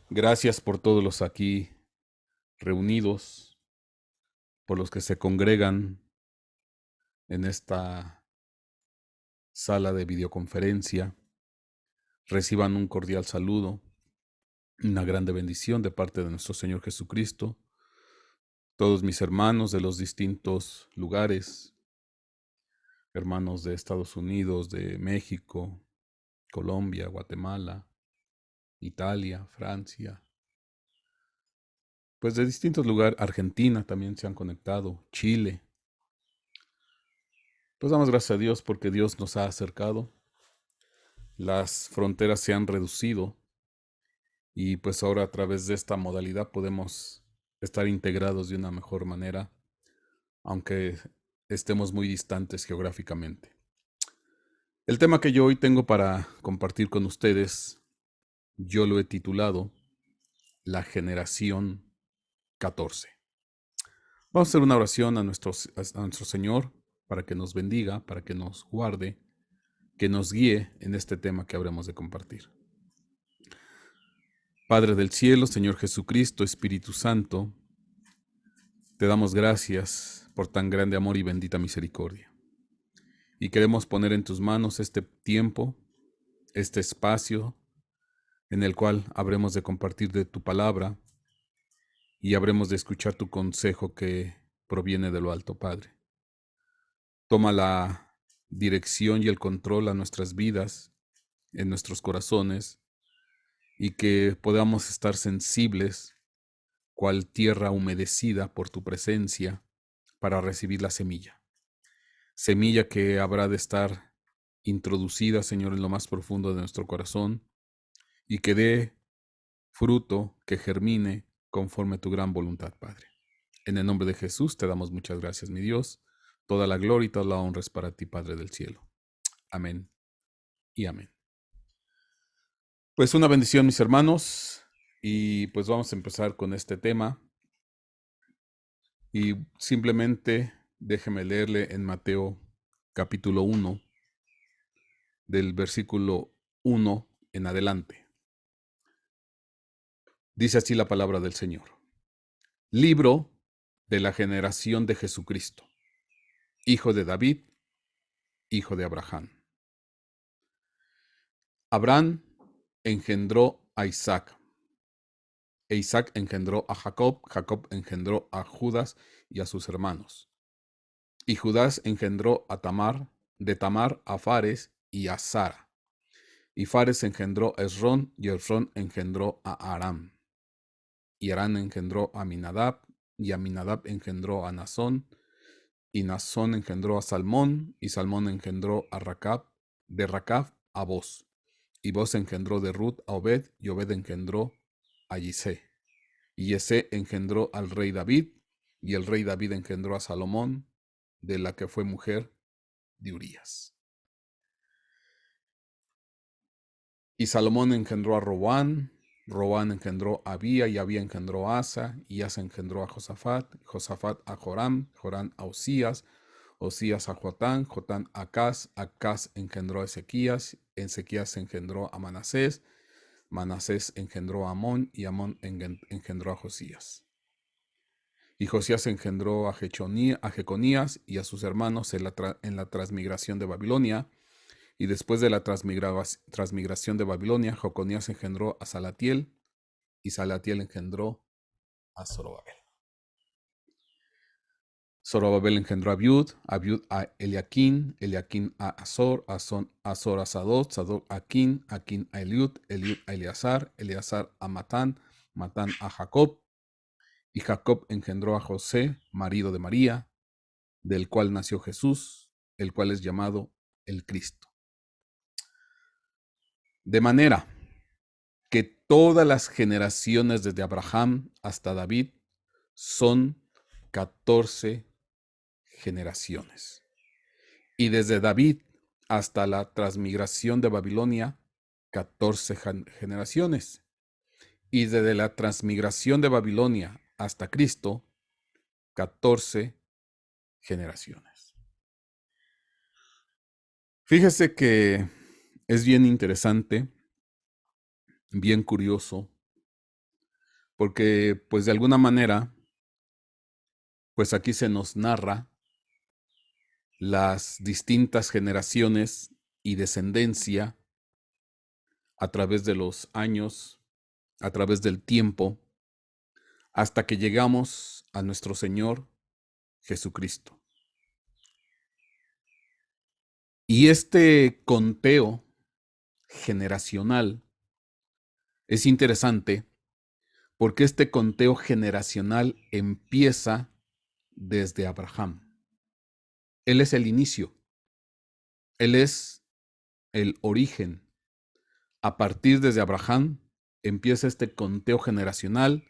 Gracias por todos los aquí reunidos, por los que se congregan en esta sala de videoconferencia. Reciban un cordial saludo, una grande bendición de parte de nuestro Señor Jesucristo. Todos mis hermanos de los distintos lugares, hermanos de Estados Unidos, de México, Colombia, Guatemala, Italia, Francia, pues de distintos lugares, Argentina también se han conectado, Chile. Pues damos gracias a Dios porque Dios nos ha acercado, las fronteras se han reducido y pues ahora a través de esta modalidad podemos estar integrados de una mejor manera, aunque estemos muy distantes geográficamente. El tema que yo hoy tengo para compartir con ustedes, yo lo he titulado La Generación 14. Vamos a hacer una oración a nuestro Señor para que nos bendiga, para que nos guarde, que nos guíe en este tema que habremos de compartir. Padre del cielo, Señor Jesucristo, Espíritu Santo, te damos gracias por tan grande amor y bendita misericordia. Y queremos poner en tus manos este tiempo, este espacio en el cual habremos de compartir de tu palabra y habremos de escuchar tu consejo que proviene de lo alto, Padre. Toma la dirección y el control a nuestras vidas, en nuestros corazones, y que podamos estar sensibles, cual tierra humedecida por tu presencia, para recibir la semilla. Semilla que habrá de estar introducida, Señor, en lo más profundo de nuestro corazón, y que dé fruto, que germine conforme a tu gran voluntad, Padre. En el nombre de Jesús te damos muchas gracias, mi Dios. Toda la gloria y toda la honra es para ti, Padre del cielo. Amén y amén. Pues una bendición, mis hermanos, y pues vamos a empezar con este tema. Y simplemente déjeme leerle en Mateo capítulo 1, del versículo 1 en adelante. Dice así la palabra del Señor. Libro de la generación de Jesucristo, hijo de David, hijo de Abraham. Abraham engendró a Isaac, e Isaac engendró a Jacob, Jacob engendró a Judas y a sus hermanos. Y Judas engendró a Tamar, de Tamar a Fares y a Sara. Y Fares engendró a Esrón, y Esrón engendró a Aram. Y Aram engendró a Aminadab, y Aminadab engendró a Nazón, y Nazón engendró a Salmón, y Salmón engendró a Racab, de Racab a Boz. Y Boz engendró de Ruth a Obed, y Obed engendró a Yisé. Y Yisé engendró al rey David, y el rey David engendró a Salomón, de la que fue mujer de Urías. Y Salomón engendró a Robán, Robán engendró a Abía, y Abía engendró a Asa, y Asa engendró a Josafat, Josafat a Joram, Joram a Osías, Osías a Jotán, Jotán a Acaz, Acaz engendró a Ezequías, Ezequías engendró a Manasés, Manasés engendró a Amón, y Amón engendró a Josías. Y Josías engendró a Jeconías y a sus hermanos en la transmigración de Babilonia. Y después de la transmigración de Babilonia, Jeconías engendró a Salatiel, y Salatiel engendró a Zorobabel. Zorobabel engendró a Abiud a Eliaquín, Eliaquín a Azor, Azor a Sadot, Sadot a Aquín a Eliud, Eliud a Eleazar, Eleazar a Matán, Matán a Jacob, y Jacob engendró a José, marido de María, del cual nació Jesús, el cual es llamado el Cristo. De manera que todas las generaciones desde Abraham hasta David son 14 generaciones. Y desde David hasta la transmigración de Babilonia, 14 generaciones. Y desde la transmigración de Babilonia hasta Cristo, 14 generaciones. Fíjese que es bien interesante, bien curioso, porque pues de alguna manera, pues aquí se nos narra las distintas generaciones y descendencia a través de los años, a través del tiempo, hasta que llegamos a nuestro Señor Jesucristo. Y este conteo generacional es interesante porque este conteo generacional empieza desde Abraham. Él es el inicio, él es el origen. A partir desde Abraham empieza este conteo generacional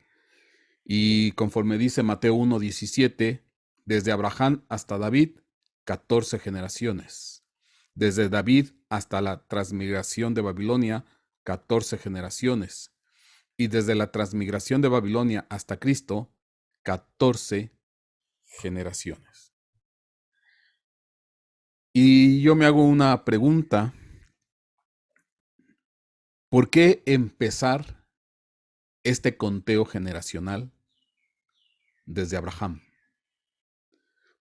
y conforme dice Mateo 1:17, desde Abraham hasta David, 14 generaciones. Desde David hasta la transmigración de Babilonia, 14 generaciones. Y desde la transmigración de Babilonia hasta Cristo, 14 generaciones. Y yo me hago una pregunta. ¿Por qué empezar este conteo generacional desde Abraham?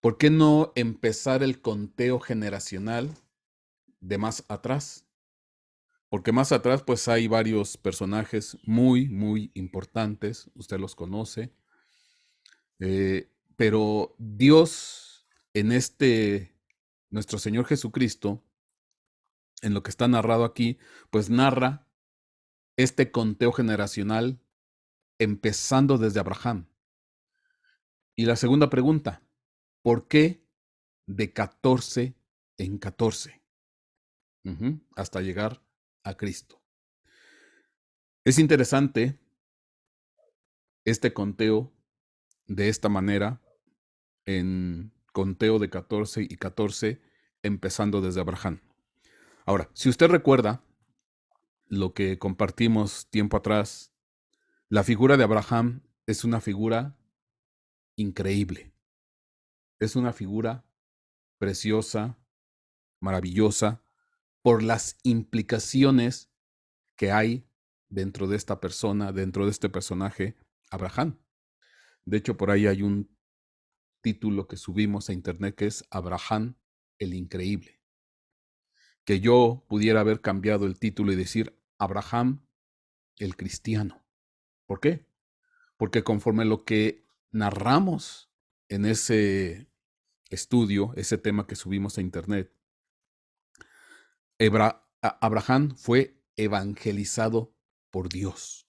¿Por qué no empezar el conteo generacional de más atrás? Porque más atrás pues hay varios personajes muy, muy importantes, usted los conoce, pero Dios en nuestro Señor Jesucristo, en lo que está narrado aquí, pues narra este conteo generacional empezando desde Abraham. Y la segunda pregunta, ¿por qué de 14 en 14? Hasta llegar a Cristo. Es interesante este conteo de esta manera, en conteo de 14 y 14, empezando desde Abraham. Ahora, si usted recuerda lo que compartimos tiempo atrás, la figura de Abraham es una figura increíble. Es una figura preciosa, maravillosa, por las implicaciones que hay dentro de esta persona, dentro de este personaje, Abraham. De hecho, por ahí hay un título que subimos a internet que es Abraham el Increíble. Que yo pudiera haber cambiado el título y decir Abraham el Cristiano. ¿Por qué? Porque conforme lo que narramos en ese estudio, ese tema que subimos a internet, Abraham fue evangelizado por Dios.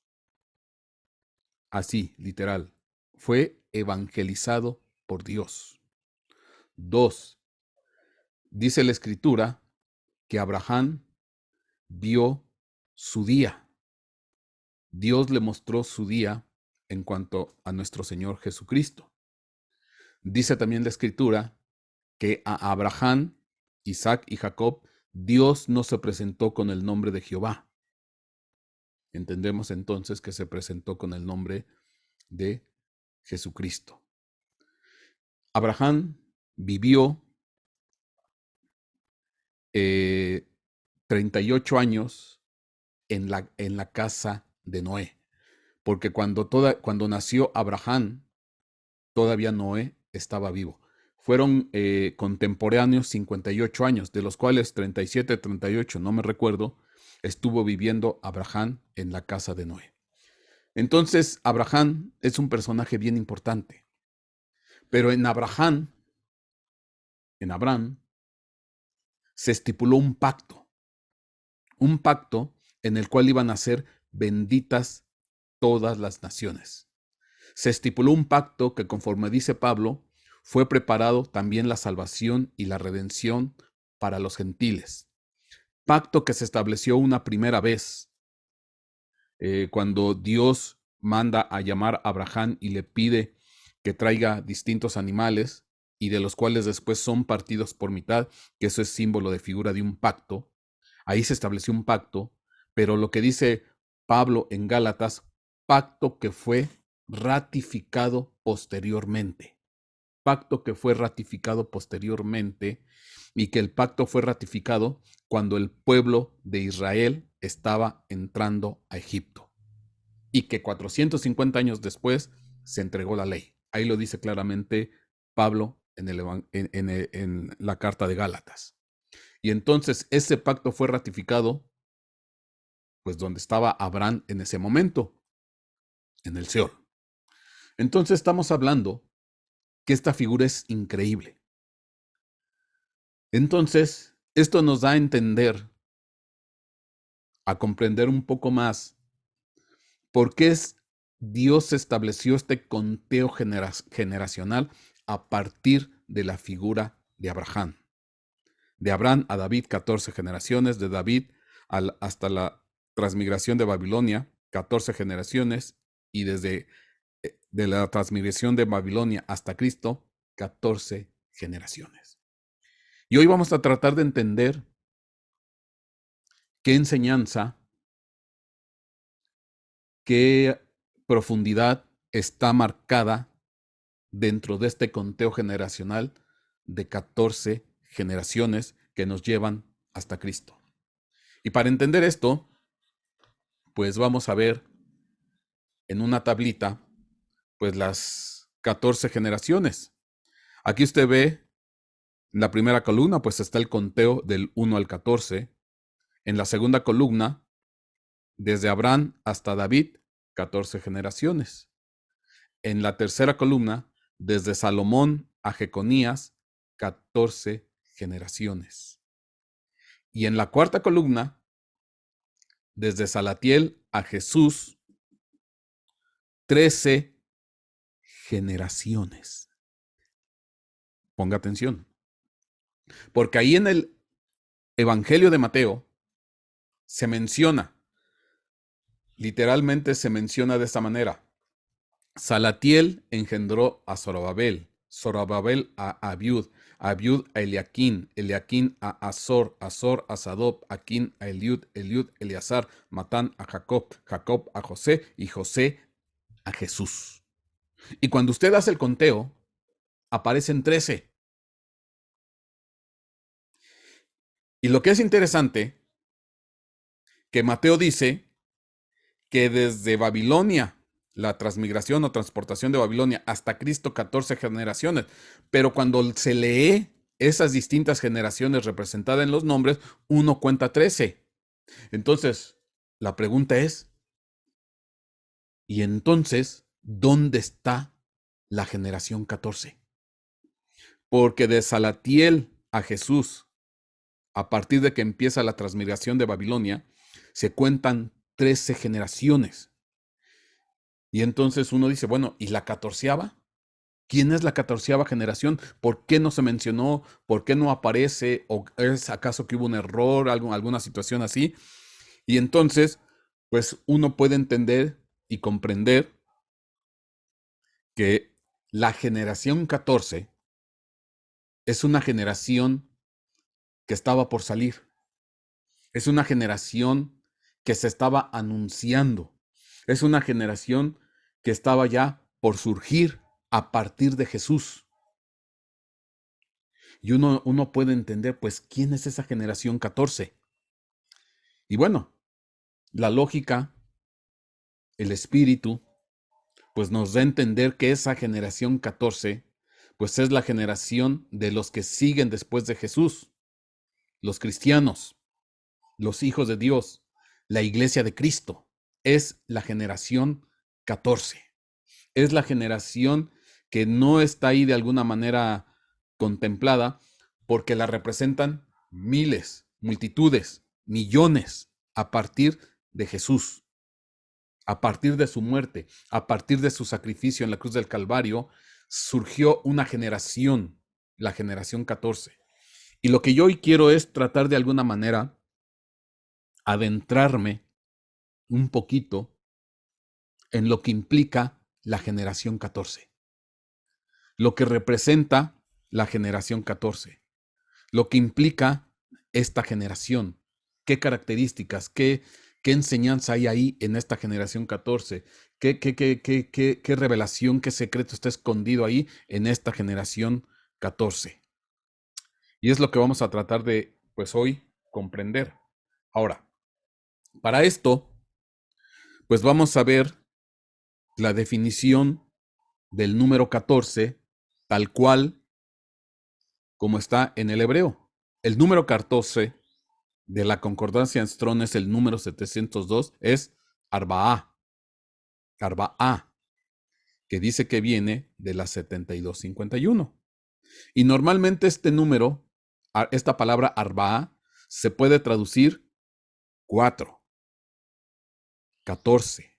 Así, literal. Fue evangelizado por Dios. 2. Dice la Escritura que Abraham vio su día. Dios le mostró su día en cuanto a nuestro Señor Jesucristo. Dice también la Escritura que a Abraham, Isaac y Jacob, Dios no se presentó con el nombre de Jehová. Entendemos entonces que se presentó con el nombre de Jesucristo. Abraham vivió 38 años en la casa de Noé, porque cuando nació Abraham, todavía Noé estaba vivo. Fueron contemporáneos 58 años, de los cuales 37, 38, no me recuerdo, estuvo viviendo Abraham en la casa de Noé. Entonces, Abraham es un personaje bien importante. Pero en Abraham, se estipuló un pacto en el cual iban a ser benditas todas las naciones. Se estipuló un pacto que, conforme dice Pablo, fue preparado también la salvación y la redención para los gentiles. Pacto que se estableció una primera vez cuando Dios manda a llamar a Abraham y le pide que traiga distintos animales y de los cuales después son partidos por mitad, que eso es símbolo de figura de un pacto. Ahí se estableció un pacto, pero lo que dice Pablo en Gálatas, pacto que fue ratificado posteriormente. Pacto que fue ratificado posteriormente y que el pacto fue ratificado cuando el pueblo de Israel estaba entrando a Egipto. y que 450 años después se entregó la ley. Ahí lo dice claramente Pablo en la carta de Gálatas. Y entonces ese pacto fue ratificado, pues donde estaba Abraham en ese momento, en el Seol. Entonces estamos hablando que esta figura es increíble. Entonces, esto nos da a entender, a comprender un poco más por qué Dios estableció este conteo generacional a partir de la figura de Abraham. De Abraham a David, 14 generaciones, de David hasta la transmigración de Babilonia, 14 generaciones, y desde de la transmigración de Babilonia hasta Cristo, 14 generaciones. Y hoy vamos a tratar de entender qué enseñanza, qué profundidad está marcada dentro de este conteo generacional de 14 generaciones que nos llevan hasta Cristo. Y para entender esto, pues vamos a ver en una tablita, pues las 14 generaciones. Aquí usted ve en la primera columna, pues está el conteo del 1 al 14. En la segunda columna, desde Abraham hasta David, 14 generaciones. En la tercera columna, desde Salomón a Jeconías, 14 generaciones. Y en la cuarta columna, desde Salatiel a Jesús, 13 generaciones. Ponga atención. Porque ahí en el Evangelio de Mateo se menciona, literalmente se menciona de esta manera. Salatiel engendró a Zorobabel, Zorobabel a Abiud, Abiud a Eliaquín, Eliaquín a Azor, Azor a Sadoc, Aquín a Eliud, Eliud a Eleazar, Matán a Jacob, Jacob a José y José a Jesús. Y cuando usted hace el conteo, aparecen 13. Y lo que es interesante, que Mateo dice que desde Babilonia, la transmigración o transportación de Babilonia hasta Cristo, 14 generaciones. Pero cuando se lee esas distintas generaciones representadas en los nombres, uno cuenta 13. Entonces, la pregunta es, ¿y entonces dónde está la generación 14? Porque de Salatiel a Jesús, a partir de que empieza la transmigración de Babilonia, se cuentan 13 generaciones. Y entonces uno dice, bueno, ¿y la 14ª? ¿Quién es la 14ª generación? ¿Por qué no se mencionó? ¿Por qué no aparece? ¿O es acaso que hubo un error, alguna situación así? Y entonces, pues uno puede entender y comprender que la generación 14 es una generación que estaba por salir. Es una generación que se estaba anunciando. Es una generación que estaba ya por surgir a partir de Jesús. Y uno puede entender, pues, ¿quién es esa generación 14? Y bueno, la lógica, el espíritu, pues nos da a entender que esa generación 14, pues es la generación de los que siguen después de Jesús, los cristianos, los hijos de Dios, la iglesia de Cristo. Es la generación 14. Es la generación que no está ahí de alguna manera contemplada porque la representan miles, multitudes, millones a partir de Jesús, a partir de su muerte, a partir de su sacrificio en la cruz del Calvario, surgió una generación, la generación 14. Y lo que yo hoy quiero es tratar de alguna manera adentrarme un poquito en lo que implica la generación 14, lo que representa la generación 14, lo que implica esta generación, qué características, qué enseñanza hay ahí en esta generación 14, qué revelación, qué secreto está escondido ahí en esta generación 14. Y es lo que vamos a tratar de, pues hoy, comprender. Ahora, para esto, pues vamos a ver la definición del número 14 tal cual como está en el hebreo. El número 14 de la concordancia en Strong es el número 702, es Arba'a, que dice que viene de la 7251. Y normalmente este número, esta palabra Arba'a, se puede traducir 4, 14,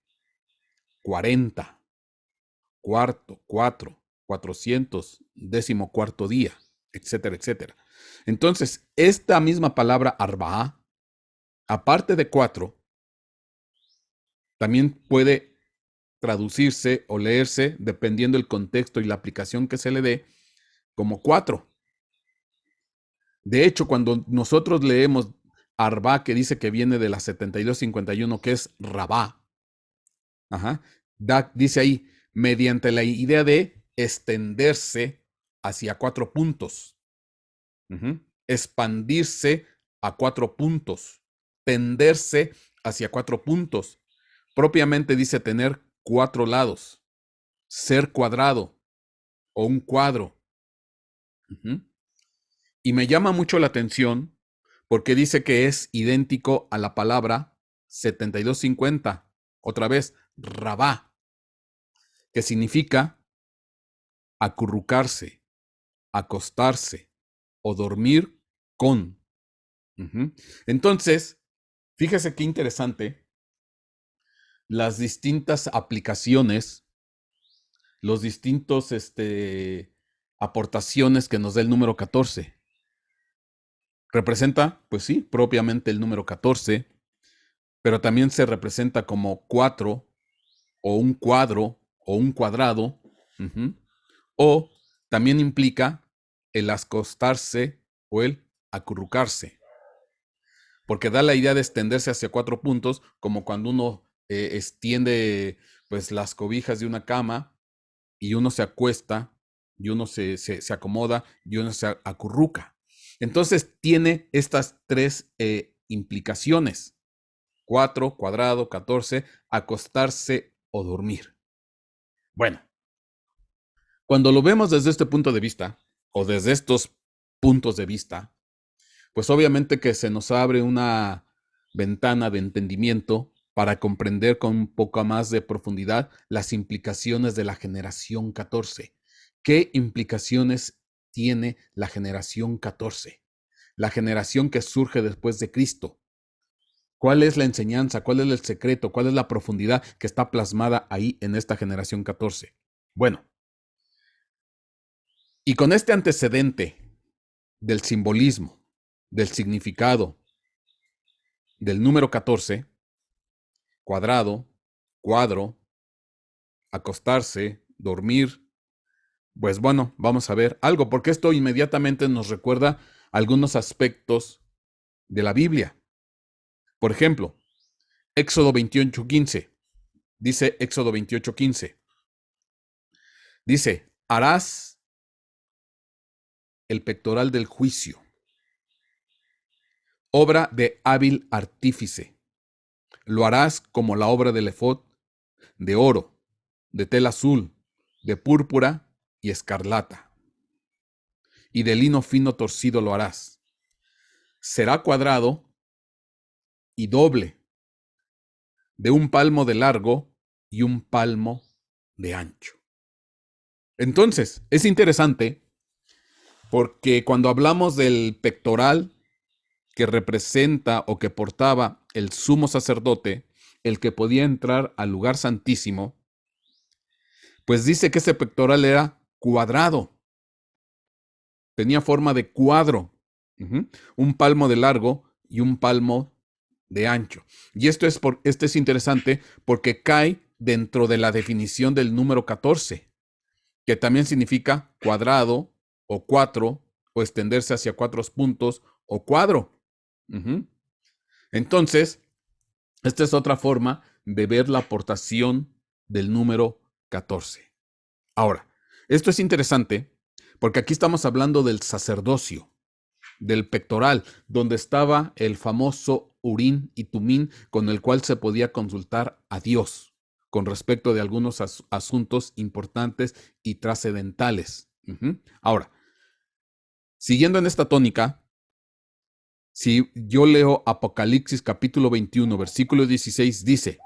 40, cuarto, 4, 400, 14º día, etcétera, etcétera. Entonces, esta misma palabra Arba'a, aparte de 4, también puede traducirse o leerse, dependiendo del contexto y la aplicación que se le dé, como 4. De hecho, cuando nosotros leemos Arba, que dice que viene de la 7251, que es Rabá, dice ahí, mediante la idea de extenderse hacia 4 puntos, expandirse a 4 puntos, tenderse hacia 4 puntos. Propiamente dice tener 4 lados, ser cuadrado o un cuadro. Y me llama mucho la atención porque dice que es idéntico a la palabra 7250, otra vez, rabá, que significa acurrucarse, acostarse o dormir con. Entonces, fíjese qué interesante las distintas aplicaciones, los distintos aportaciones que nos da el número 14. Representa, pues sí, propiamente el número 14, pero también se representa como 4 o un cuadro o un cuadrado, o también implica el acostarse o el acurrucarse, porque da la idea de extenderse hacia 4 puntos, como cuando uno extiende pues las cobijas de una cama y uno se acuesta y uno se acomoda y uno se acurruca. Entonces tiene estas 3 implicaciones: 4, cuadrado, 14, acostarse o dormir. Bueno, cuando lo vemos desde este punto de vista, o desde estos puntos de vista, pues obviamente que se nos abre una ventana de entendimiento para comprender con un poco más de profundidad las implicaciones de la generación 14. ¿Qué implicaciones tiene la generación 14? La generación que surge después de Cristo. ¿Cuál es la enseñanza? ¿Cuál es el secreto? ¿Cuál es la profundidad que está plasmada ahí en esta generación 14? Bueno, y con este antecedente del simbolismo, del significado, del número 14, cuadrado, cuadro, acostarse, dormir, pues bueno, vamos a ver algo, porque esto inmediatamente nos recuerda algunos aspectos de la Biblia. Por ejemplo, Éxodo 28:15. Dice Éxodo 28:15. Dice, harás el pectoral del juicio, obra de hábil artífice. Lo harás como la obra del efod, de oro, de tela azul, de púrpura y escarlata. Y de lino fino torcido lo harás. Será cuadrado y doble, de 1 palmo de largo y 1 palmo de ancho. Entonces, es interesante porque cuando hablamos del pectoral que representa o que portaba el sumo sacerdote, el que podía entrar al lugar santísimo, pues dice que ese pectoral era cuadrado, tenía forma de cuadro, 1 palmo de largo y 1 palmo de ancho. Y esto es interesante porque cae dentro de la definición del número 14, que también significa cuadrado o 4, o extenderse hacia 4 puntos o cuadro. Entonces, esta es otra forma de ver la aportación del número 14. Ahora, esto es interesante porque aquí estamos hablando del sacerdocio, del pectoral, donde estaba el famoso Urín y Tumín con el cual se podía consultar a Dios. con respecto de algunos asuntos importantes y trascendentales. Ahora, siguiendo en esta tónica, si yo leo Apocalipsis capítulo 21, versículo 16, dice,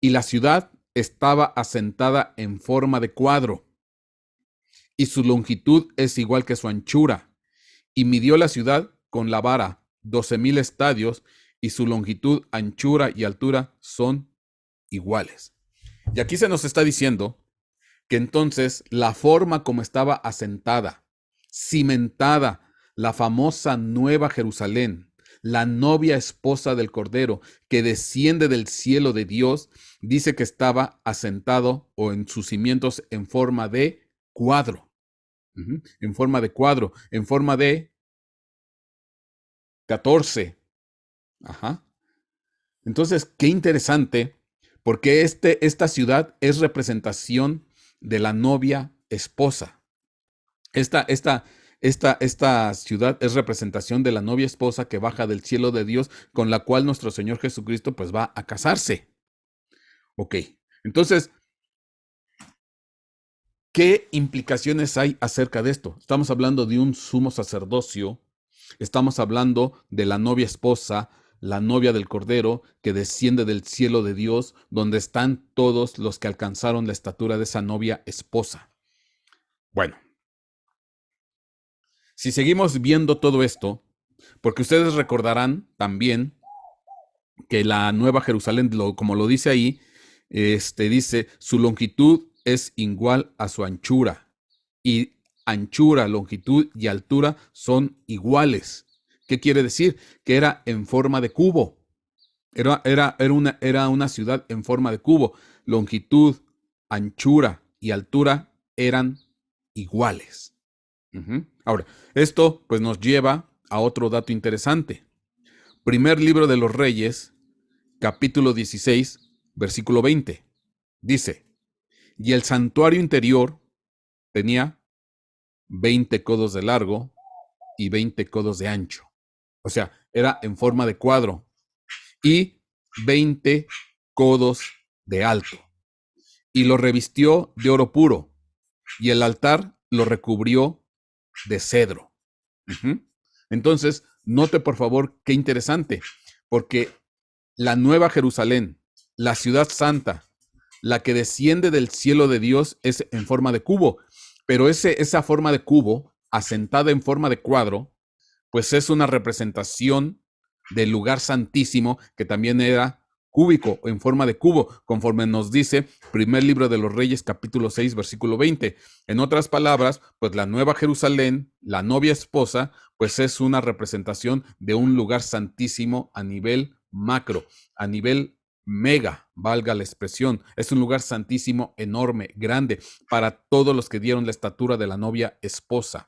y la ciudad estaba asentada en forma de cuadro, y su longitud es igual que su anchura, y midió la ciudad con la vara 12,000 estadios, y su longitud, anchura y altura son iguales. Y aquí se nos está diciendo que entonces la forma como estaba asentada, cimentada, la famosa Nueva Jerusalén, la novia esposa del Cordero, que desciende del cielo de Dios, dice que estaba asentado o en sus cimientos en forma de cuadro. En forma de cuadro, en forma de 14. Ajá. Entonces, qué interesante, porque esta ciudad es representación de la novia esposa. Esta ciudad es representación de la novia esposa que baja del cielo de Dios, con la cual nuestro Señor Jesucristo pues va a casarse. Ok, entonces, ¿qué implicaciones hay acerca de esto? Estamos hablando de un sumo sacerdocio, estamos hablando de la novia esposa, la novia del Cordero, que desciende del cielo de Dios, donde están todos los que alcanzaron la estatura de esa novia esposa. Bueno, si seguimos viendo todo esto, porque ustedes recordarán también que la Nueva Jerusalén, como lo dice ahí, dice, su longitud es igual a su anchura, y anchura, longitud y altura son iguales. ¿Qué quiere decir? Que era en forma de cubo. Era una ciudad en forma de cubo. Longitud, anchura y altura eran iguales. Ahora, esto pues nos lleva a otro dato interesante. Primer libro de los Reyes, capítulo 16, versículo 20. Dice, y el santuario interior tenía 20 codos de largo y 20 codos de ancho. O sea, era en forma de cuadro. Y 20 codos de alto. Y lo revistió de oro puro. Y el altar lo recubrió de cedro. Entonces, note por favor qué interesante, porque la Nueva Jerusalén, la ciudad santa, la que desciende del cielo de Dios, es en forma de cubo, pero esa forma de cubo, asentada en forma de cuadro, pues es una representación del lugar santísimo, que también era cúbico, en forma de cubo, conforme nos dice primer libro de los Reyes, capítulo 6, versículo 20. En otras palabras, pues la Nueva Jerusalén, la novia esposa, pues es una representación de un lugar santísimo a nivel macro, a nivel mega, valga la expresión. Es un lugar santísimo, enorme, grande, para todos los que dieron la estatura de la novia esposa.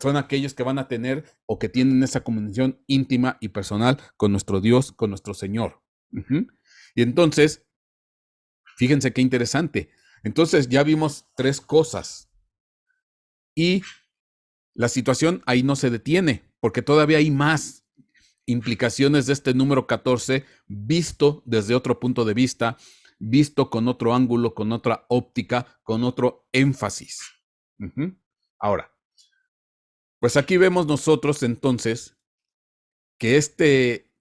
Son aquellos que van a tener o que tienen esa comunión íntima y personal con nuestro Dios, con nuestro Señor. Y entonces, fíjense qué interesante. Entonces ya vimos tres cosas. Y la situación ahí no se detiene, porque todavía hay más implicaciones de este número 14 visto desde otro punto de vista, visto con otro ángulo, con otra óptica, con otro énfasis. Ahora, pues aquí vemos nosotros entonces que este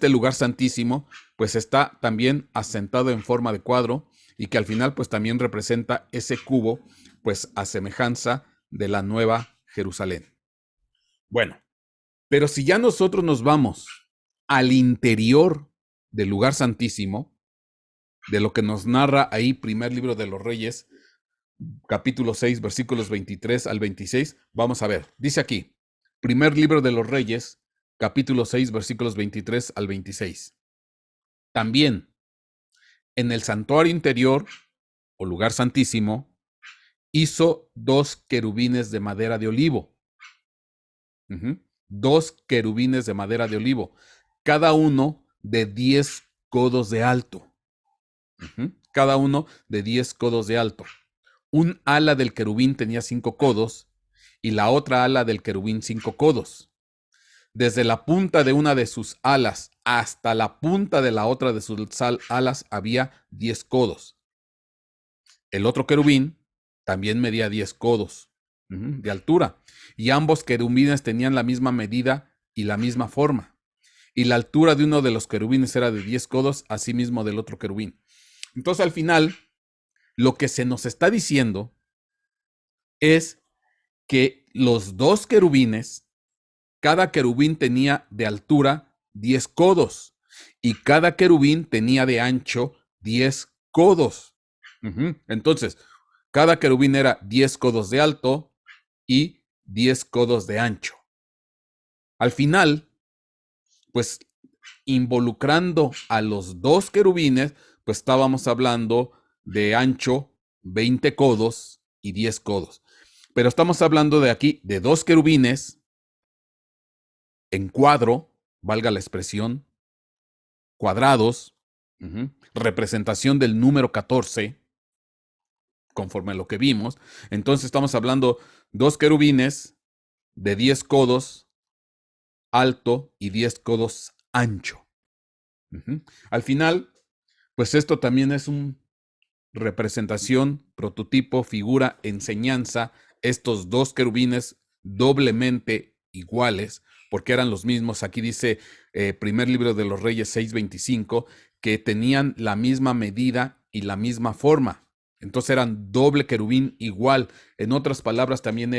lugar santísimo, pues está también asentado en forma de cuadro, y que al final pues también representa ese cubo, pues a semejanza de la Nueva Jerusalén. Bueno, pero si ya nosotros nos vamos al interior del lugar santísimo, de lo que nos narra ahí primer libro de los Reyes, capítulo 6, versículos 23 al 26, vamos a ver, dice aquí, primer libro de los Reyes, capítulo 6, versículos 23 al 26. También, en el santuario interior, o lugar santísimo, hizo 2 querubines de madera de olivo. 2 querubines de madera de olivo, cada uno de 10 codos de alto. Cada uno de 10 codos de alto. Un ala del querubín tenía 5 codos y la otra ala del querubín 5 codos. desde la punta de una de sus alas hasta la punta de la otra de sus alas había 10 codos. El otro querubín también medía 10 codos de altura, y ambos querubines tenían la misma medida y la misma forma. Y la altura de uno de los querubines era de 10 codos, asimismo del otro querubín. Entonces, al final, lo que se nos está diciendo es que los dos querubines, cada querubín tenía de altura 10 codos y cada querubín tenía de ancho 10 codos. Entonces, cada querubín era 10 codos de alto y 10 codos de ancho. Al final, pues involucrando a los dos querubines, pues estábamos hablando de ancho 20 codos y 10 codos. Pero estamos hablando de aquí de dos querubines en cuadro, valga la expresión, cuadrados, representación del número 14, conforme a lo que vimos. Entonces estamos hablando dos querubines de 10 codos alto y 10 codos ancho. Al final, pues esto también es una representación, prototipo, figura, enseñanza, estos dos querubines doblemente iguales, porque eran los mismos. Aquí dice primer libro de los Reyes 6:25, que tenían la misma medida y la misma forma. Entonces eran doble querubín igual. En otras palabras, también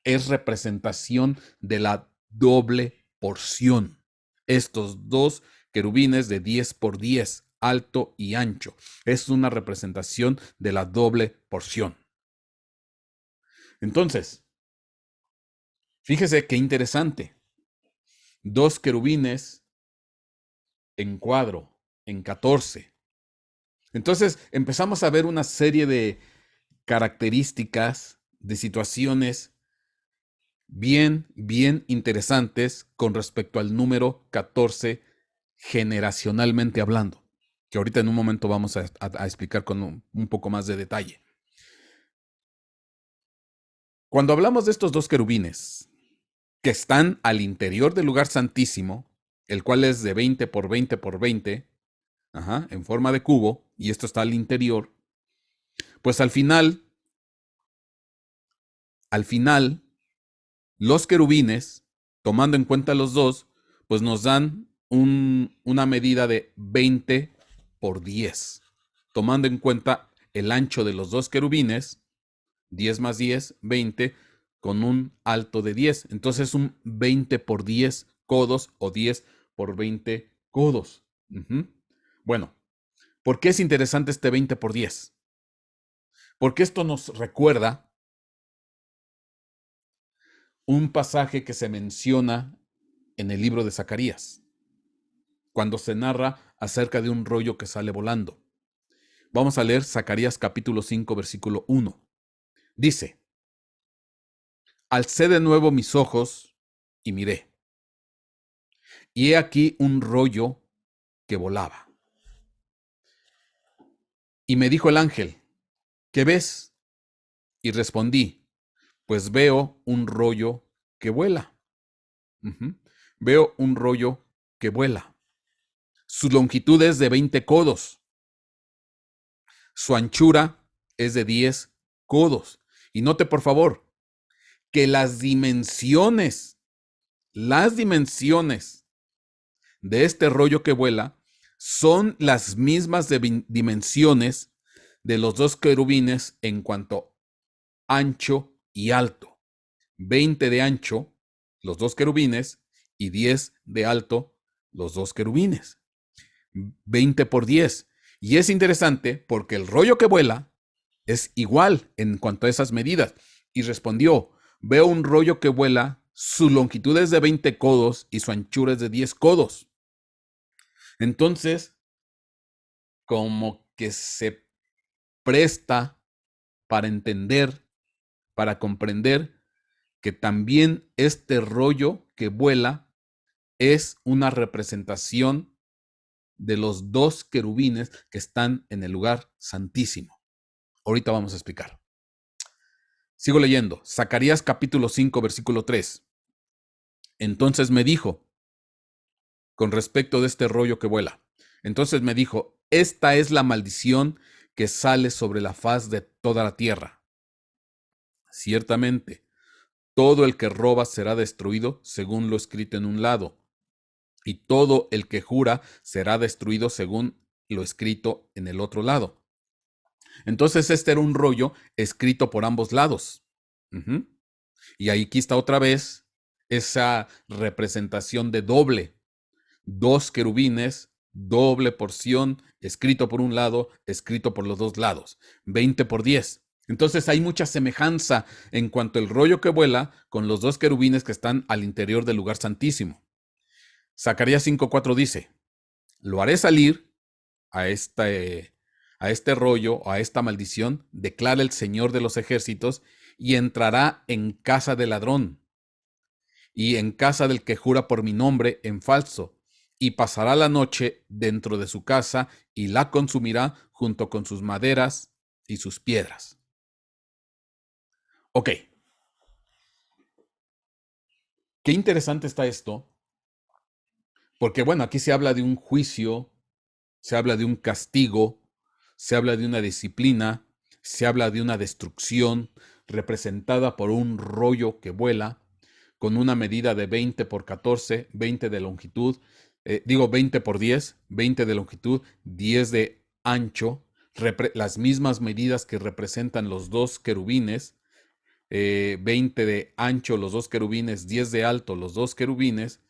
es representación de la doble porción. Estos dos querubines de 10 por 10, alto y ancho. Es una representación de la doble porción. Entonces, fíjese qué interesante. Dos querubines en cuadro, en 14. Entonces empezamos a ver una serie de características, de situaciones bien interesantes con respecto al número 14 generacionalmente hablando, que ahorita en un momento vamos a explicar con un poco más de detalle. Cuando hablamos de estos dos querubines que están al interior del lugar santísimo, el cual es de 20 por 20 por 20, en forma de cubo, y esto está al interior, pues al final, los querubines, tomando en cuenta los dos, pues nos dan una medida de 20 por 10, tomando en cuenta el ancho de los dos querubines, 10 más 10, 20, con un alto de 10. Entonces un 20 por 10 codos o 10 por 20 codos. Bueno, ¿por qué es interesante este 20 por 10? Porque esto nos recuerda un pasaje que se menciona en el libro de Zacarías, cuando se narra acerca de un rollo que sale volando. Vamos a leer Zacarías capítulo 5, versículo 1. Dice: alcé de nuevo mis ojos y miré, y he aquí un rollo que volaba. Y me dijo el ángel: ¿qué ves? Y respondí: pues veo un rollo que vuela. Veo un rollo que vuela. Su longitud es de 20 codos. Su anchura es de 10 codos. Y note, por favor, que las dimensiones de este rollo que vuela son las mismas dimensiones de los dos querubines en cuanto a ancho y alto. 20 de ancho, los dos querubines, y 10 de alto, los dos querubines. 20 por 10. Y es interesante porque el rollo que vuela es igual en cuanto a esas medidas. Y respondió: veo un rollo que vuela, su longitud es de 20 codos y su anchura es de 10 codos. Entonces, como que se presta para entender, para comprender que también este rollo que vuela es una representación de los dos querubines que están en el lugar santísimo. Ahorita vamos a explicar. Sigo leyendo. Zacarías capítulo 5, versículo 3. Entonces me dijo, con respecto de este rollo que vuela, entonces me dijo, esta es la maldición que sale sobre la faz de toda la tierra. Ciertamente, todo el que roba será destruido según lo escrito en un lado, y todo el que jura será destruido según lo escrito en el otro lado. Entonces este era un rollo escrito por ambos lados. Y aquí está otra vez esa representación de doble. 2 querubines, doble porción, escrito por un lado, escrito por los dos lados. 20 por 10. Entonces hay mucha semejanza en cuanto al rollo que vuela con los 2 querubines que están al interior del lugar santísimo. Zacarías 5:4 dice, lo haré salir a este rollo, a esta maldición, declara el Señor de los ejércitos, y entrará en casa del ladrón y en casa del que jura por mi nombre en falso, y pasará la noche dentro de su casa y la consumirá junto con sus maderas y sus piedras. Ok. Qué interesante está esto, porque bueno, aquí se habla de un juicio, se habla de un castigo, se habla de una disciplina, se habla de una destrucción representada por un rollo que vuela con una medida de 20 por 14, 20 de longitud, 20 por 10, 20 de longitud, 10 de ancho, las mismas medidas que representan los 2 querubines, 20 de ancho los 2 querubines, 10 de alto los 2 querubines,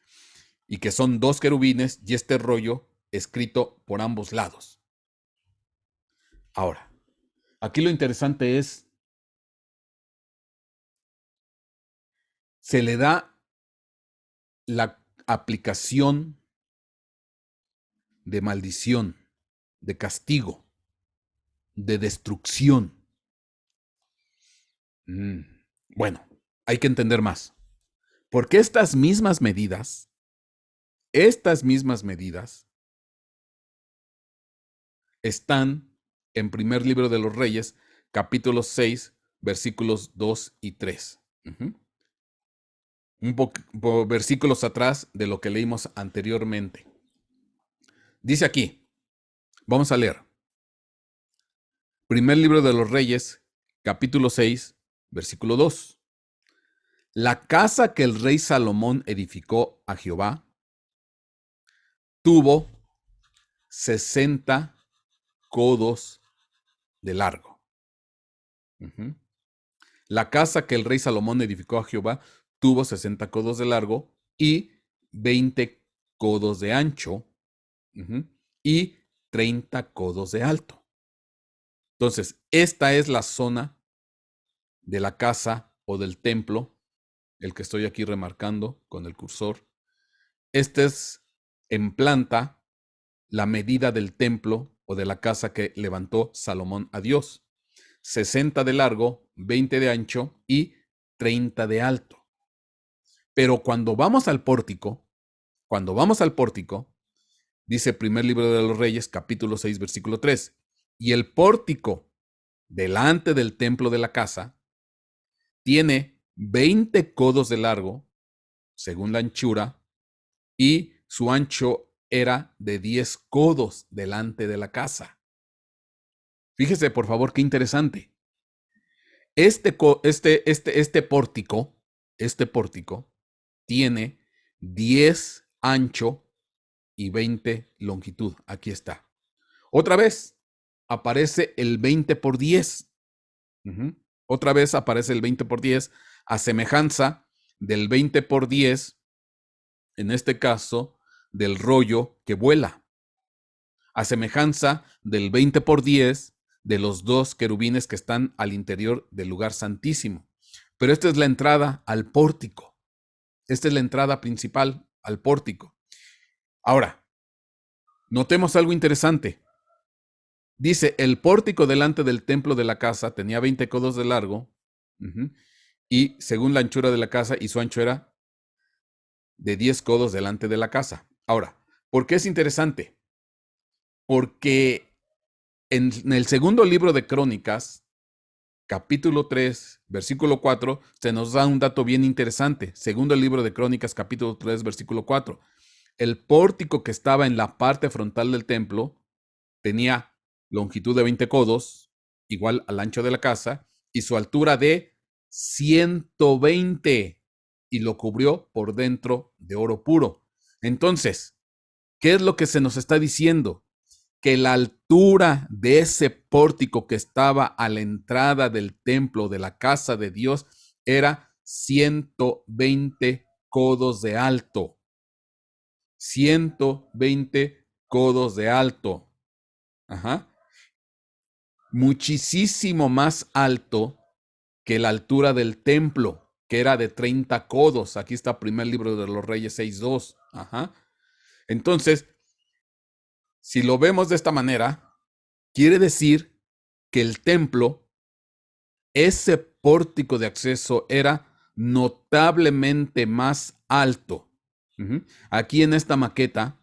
y que son 2 querubines y este rollo escrito por ambos lados. Ahora, aquí lo interesante es, se le da la aplicación de maldición, de castigo, de destrucción. Bueno, hay que entender más. Porque estas mismas medidas están en Primer Libro de los Reyes, capítulo 6, versículos 2 y 3. Versículos atrás de lo que leímos anteriormente. Dice aquí, vamos a leer. Primer Libro de los Reyes, capítulo 6, versículo 2. La casa que el rey Salomón edificó a Jehová tuvo 60 codos de largo. La casa que el rey Salomón edificó a Jehová tuvo 60 codos de largo y 20 codos de ancho y 30 codos de alto. Entonces, esta es la zona de la casa o del templo, el que estoy aquí remarcando con el cursor. Este es en planta la medida del templo o de la casa que levantó Salomón a Dios. 60 de largo, 20 de ancho y 30 de alto. Pero cuando vamos al pórtico, dice Primer Libro de los Reyes, capítulo 6, versículo 3, y el pórtico delante del templo de la casa tiene 20 codos de largo, según la anchura, y su ancho era de 10 codos delante de la casa. Fíjese, por favor, qué interesante. Este pórtico tiene 10 ancho y 20 longitud. Aquí está. Otra vez aparece el 20 por 10. Otra vez aparece el 20 por 10 a semejanza del 20 por 10, en este caso, del rollo que vuela. A semejanza del 20 por 10 de los 2 querubines que están al interior del lugar santísimo. Pero esta es la entrada al pórtico. Esta es la entrada principal al pórtico. Ahora, notemos algo interesante. Dice, el pórtico delante del templo de la casa tenía 20 codos de largo, y según la anchura de la casa, y su ancho era de 10 codos delante de la casa. Ahora, ¿por qué es interesante? Porque en el segundo libro de Crónicas, capítulo 3, versículo 4, se nos da un dato bien interesante. Segundo el libro de Crónicas, capítulo 3, versículo 4. El pórtico que estaba en la parte frontal del templo tenía longitud de 20 codos, igual al ancho de la casa, y su altura de 120, y lo cubrió por dentro de oro puro. Entonces, ¿qué es lo que se nos está diciendo? Que la altura de ese pórtico que estaba a la entrada del templo de la casa de Dios era 120 codos de alto. 120 codos de alto. Ajá. Muchísimo más alto que la altura del templo, que era de 30 codos. Aquí está primer libro de los Reyes 6:2. Ajá. Entonces, si lo vemos de esta manera, quiere decir que el templo, ese pórtico de acceso era notablemente más alto. Aquí en esta maqueta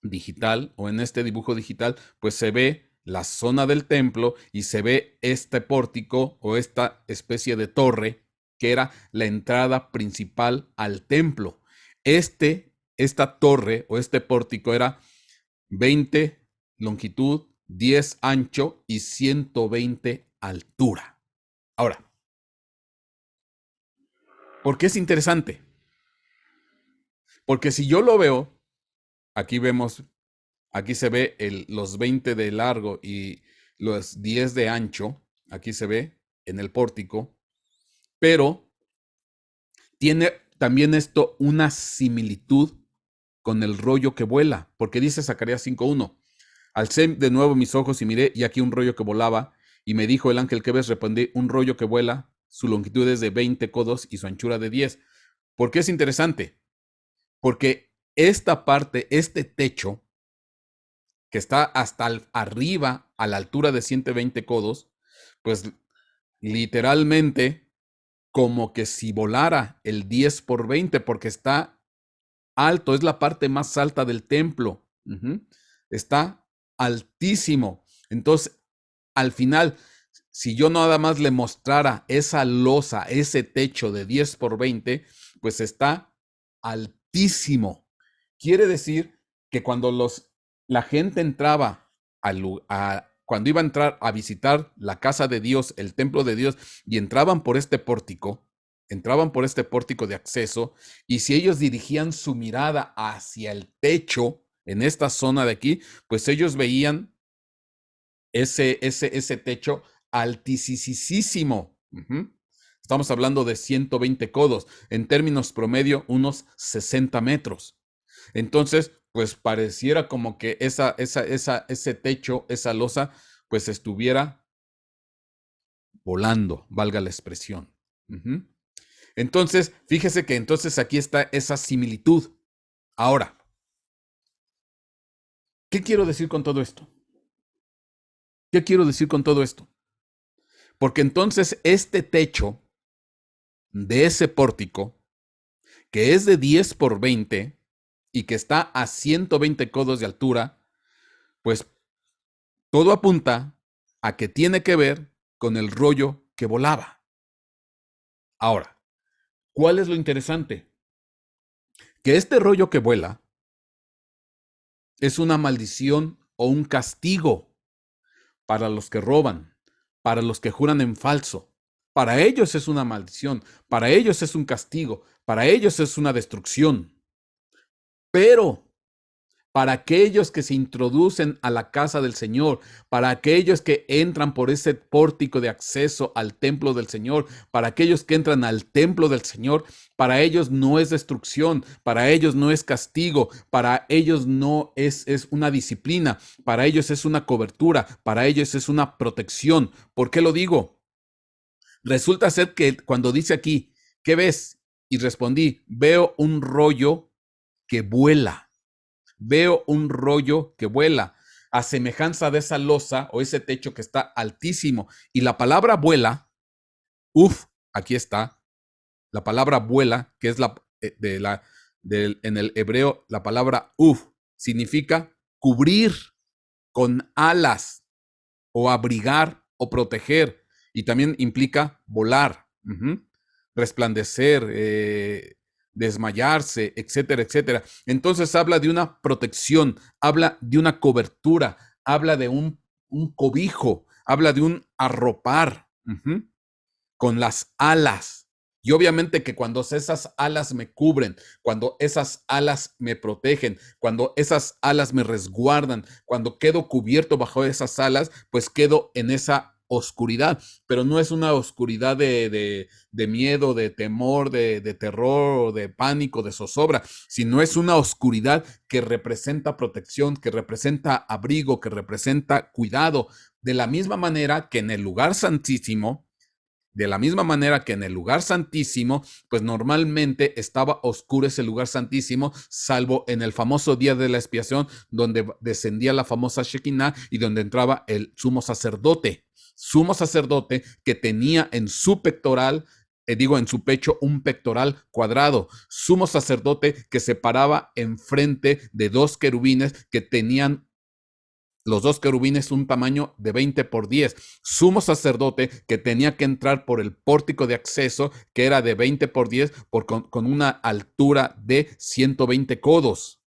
digital o en este dibujo digital, pues se ve la zona del templo y se ve este pórtico o esta especie de torre que era la entrada principal al templo. Esta torre o este pórtico era 20 longitud, 10 ancho y 120 altura. Ahora, ¿por qué es interesante? Porque si yo lo veo, aquí vemos, aquí se ve los 20 de largo y los 10 de ancho, aquí se ve en el pórtico, pero tiene también esto una similitud con el rollo que vuela, porque dice Zacarías 5:1, alcé de nuevo mis ojos y miré, y aquí un rollo que volaba, y me dijo el ángel que ves, respondí, un rollo que vuela, su longitud es de 20 codos y su anchura de 10. ¿Por qué es interesante? Porque esta parte, este techo, que está hasta arriba, a la altura de 120 codos, pues literalmente como que si volara el 10 por 20, porque está alto, es la parte más alta del templo. Está altísimo. Entonces, al final, si yo nada más le mostrara esa losa, ese techo de 10 por 20, pues está altísimo. Quiere decir que cuando la gente entraba cuando iba a entrar a visitar la casa de Dios, el templo de Dios, y entraban por este pórtico de acceso, y si ellos dirigían su mirada hacia el techo, en esta zona de aquí, pues ellos veían ese techo altísimo. Estamos hablando de 120 codos, en términos promedio, unos 60 metros. Entonces, pues pareciera como que ese techo, esa losa, pues estuviera volando, valga la expresión. Entonces, fíjese que entonces aquí está esa similitud. Ahora, ¿qué quiero decir con todo esto? ¿Qué quiero decir con todo esto? Porque entonces este techo de ese pórtico, que es de 10 por 20 y que está a 120 codos de altura, pues todo apunta a que tiene que ver con el rollo que volaba. Ahora, ¿cuál es lo interesante? Que este rollo que vuela es una maldición o un castigo para los que roban, para los que juran en falso. Para ellos es una maldición, para ellos es un castigo, para ellos es una destrucción. Pero para aquellos que se introducen a la casa del Señor, para aquellos que entran por ese pórtico de acceso al templo del Señor, para aquellos que entran al templo del Señor, para ellos no es destrucción, para ellos no es castigo, para ellos no es una disciplina, para ellos es una cobertura, para ellos es una protección. ¿Por qué lo digo? Resulta ser que cuando dice aquí, ¿qué ves? Y respondí, veo un rollo que vuela. Veo un rollo que vuela, a semejanza de esa losa o ese techo que está altísimo. Y la palabra vuela, aquí está, la palabra vuela, que es en el hebreo, la palabra significa cubrir con alas o abrigar o proteger. y también implica volar, resplandecer, desmayarse, etcétera, etcétera. Entonces habla de una protección, habla de una cobertura, habla de un cobijo, habla de un arropar con las alas. Y obviamente que cuando esas alas me cubren, cuando esas alas me protegen, cuando esas alas me resguardan, cuando quedo cubierto bajo esas alas, pues quedo en esa oscuridad. Pero no es una oscuridad de miedo, de temor, de terror, de pánico, de zozobra, sino es una oscuridad que representa protección, que representa abrigo, que representa cuidado. De la misma manera que en el lugar santísimo, de la misma manera que en el lugar santísimo, pues normalmente estaba oscuro ese lugar santísimo, salvo en el famoso día de la expiación, donde descendía la famosa Shekinah y donde entraba el sumo sacerdote que tenía en su pectoral, en su pecho, un pectoral cuadrado, sumo sacerdote que se paraba enfrente de dos querubines que tenían los dos querubines un tamaño de 20 por 10. Sumo sacerdote que tenía que entrar por el pórtico de acceso, que era de 20 por 10, con una altura de 120 codos.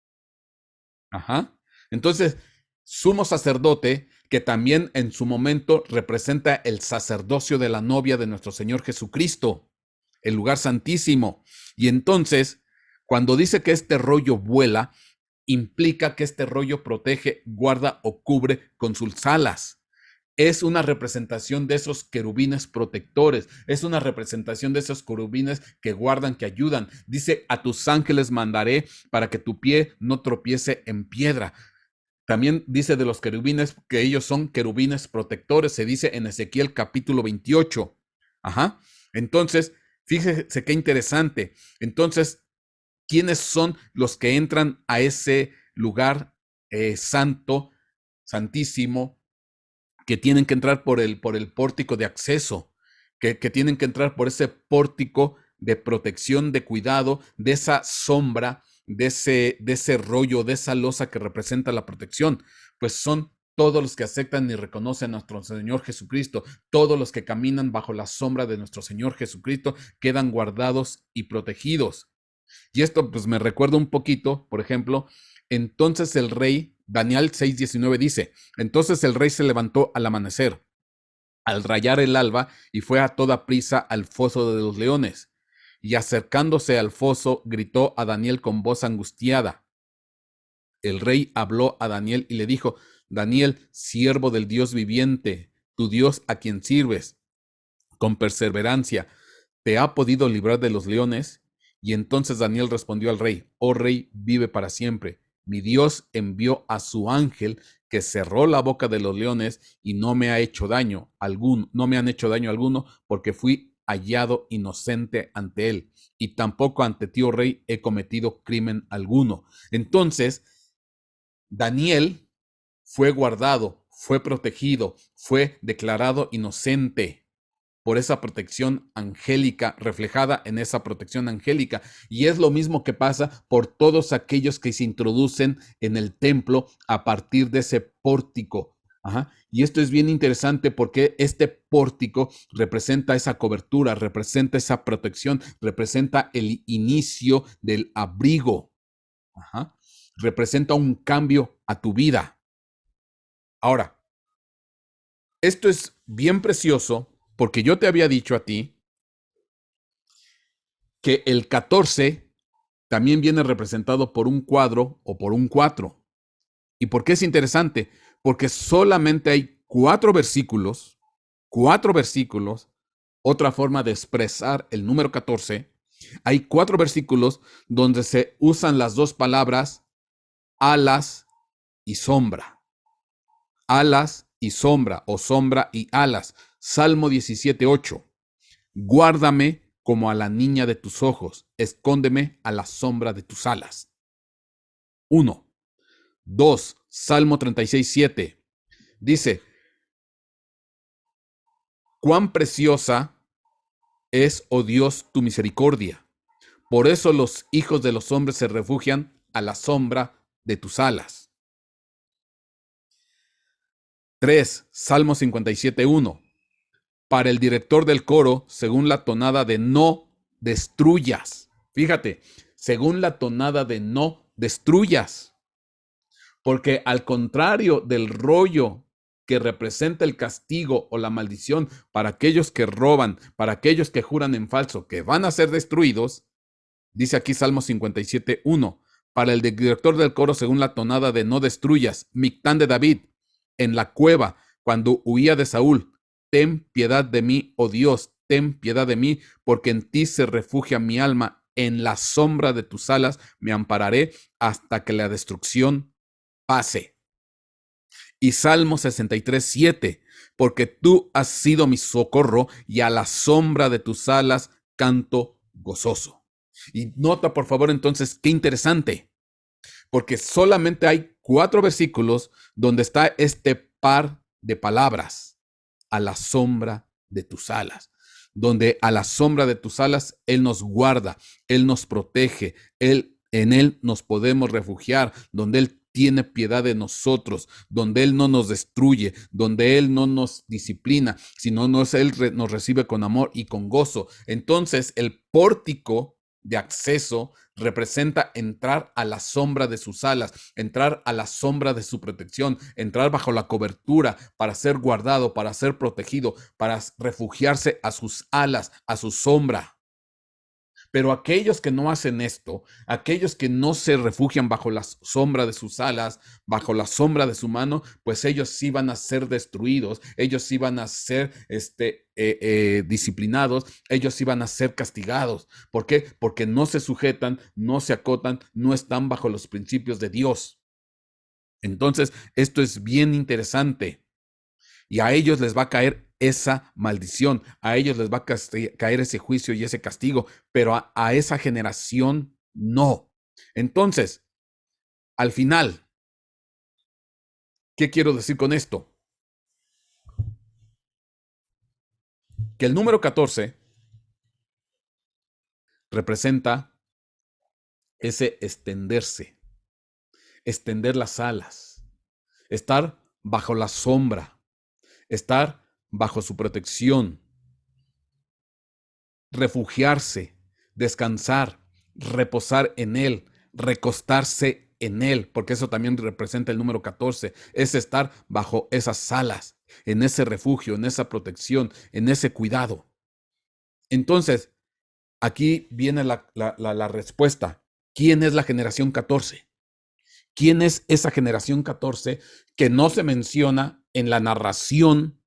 Ajá. Entonces, sumo sacerdote que también en su momento representa el sacerdocio de la novia de nuestro Señor Jesucristo, el lugar santísimo. Y entonces, cuando dice que este rollo vuela, implica que este rollo protege, guarda o cubre con sus alas. Es una representación de esos querubines protectores, es una representación de esos querubines que guardan, que ayudan. Dice, a tus ángeles mandaré para que tu pie no tropiece en piedra. También dice de los querubines que ellos son querubines protectores, se dice en Ezequiel capítulo 28. Ajá. Entonces, fíjese qué interesante. Entonces, ¿quiénes son los que entran a ese lugar santo, santísimo, que tienen que entrar por el pórtico de acceso, que tienen que entrar por ese pórtico de protección, de cuidado, de esa sombra, de ese rollo, de esa losa que representa la protección? Pues son todos los que aceptan y reconocen a nuestro Señor Jesucristo, todos los que caminan bajo la sombra de nuestro Señor Jesucristo, quedan guardados y protegidos. Y esto pues me recuerda un poquito, por ejemplo, entonces el rey, Daniel 6:19 dice, entonces el rey se levantó al amanecer, al rayar el alba, y fue a toda prisa al foso de los leones. Y acercándose al foso, gritó a Daniel con voz angustiada. El rey habló a Daniel y le dijo, Daniel, siervo del Dios viviente, tu Dios a quien sirves, con perseverancia, ¿te ha podido librar de los leones? Y entonces Daniel respondió al rey, oh rey, vive para siempre. Mi Dios envió a su ángel que cerró la boca de los leones y no me ha hecho daño alguno, no me han hecho daño alguno, porque fui hallado inocente ante él, y tampoco ante ti, oh rey, he cometido crimen alguno. Entonces, Daniel fue guardado, fue protegido, fue declarado inocente por esa protección angélica, reflejada en esa protección angélica. Y es lo mismo que pasa por todos aquellos que se introducen en el templo a partir de ese pórtico. Ajá. Y esto es bien interesante porque este pórtico representa esa cobertura, representa esa protección, representa el inicio del abrigo. Ajá. Representa un cambio a tu vida. Ahora, esto es bien precioso porque yo te había dicho a ti que el 14 también viene representado por un cuadro o por un 4. ¿Y por qué es interesante? Porque solamente hay 4 versículos, otra forma de expresar el número 14. Hay 4 versículos donde se usan las dos palabras alas y sombra. Alas y sombra, o sombra y alas. Salmo 17:8. Guárdame como a la niña de tus ojos, escóndeme a la sombra de tus alas. 1. 2. Salmo 36:7. Dice, cuán preciosa es, oh Dios, tu misericordia. Por eso los hijos de los hombres se refugian a la sombra de tus alas. 3. Salmo 57:1. para el director del coro, según la tonada de no destruyas. Fíjate, según la tonada de no destruyas. Porque al contrario del rollo que representa el castigo o la maldición para aquellos que roban, para aquellos que juran en falso, que van a ser destruidos, dice aquí Salmo 57:1, para el director del coro según la tonada de no destruyas, Mictán de David, en la cueva, cuando huía de Saúl, ten piedad de mí, oh Dios, ten piedad de mí, porque en ti se refugia mi alma, en la sombra de tus alas me ampararé hasta que la destrucción pase. Y Salmo 63:7, porque tú has sido mi socorro y a la sombra de tus alas canto gozoso. Y nota, por favor, entonces, qué interesante, porque solamente hay 4 versículos donde está este par de palabras, a la sombra de tus alas, donde a la sombra de tus alas Él nos guarda, Él nos protege, en Él nos podemos refugiar, donde Él tiene piedad de nosotros, donde Él no nos destruye, donde Él no nos disciplina, sino Él nos recibe con amor y con gozo. Entonces, el pórtico de acceso representa entrar a la sombra de sus alas, entrar a la sombra de su protección, entrar bajo la cobertura para ser guardado, para ser protegido, para refugiarse a sus alas, a su sombra. Pero aquellos que no hacen esto, aquellos que no se refugian bajo la sombra de sus alas, bajo la sombra de su mano, pues ellos sí van a ser destruidos, ellos sí van a ser disciplinados, ellos sí van a ser castigados. ¿Por qué? Porque no se sujetan, no se acotan, no están bajo los principios de Dios. Entonces, esto es bien interesante. Y a ellos les va a caer esa maldición, a ellos les va a caer ese juicio y ese castigo, pero a esa generación no. Entonces, al final, ¿qué quiero decir con esto? Que el número 14 representa ese extenderse, extender las alas, estar bajo la sombra, estar bajo su protección, refugiarse, descansar, reposar en Él, recostarse en Él, porque eso también representa el número 14, es estar bajo esas alas, en ese refugio, en esa protección, en ese cuidado. Entonces, aquí viene la respuesta. ¿Quién es la generación 14? ¿Quién es esa generación 14 que no se menciona en la narración,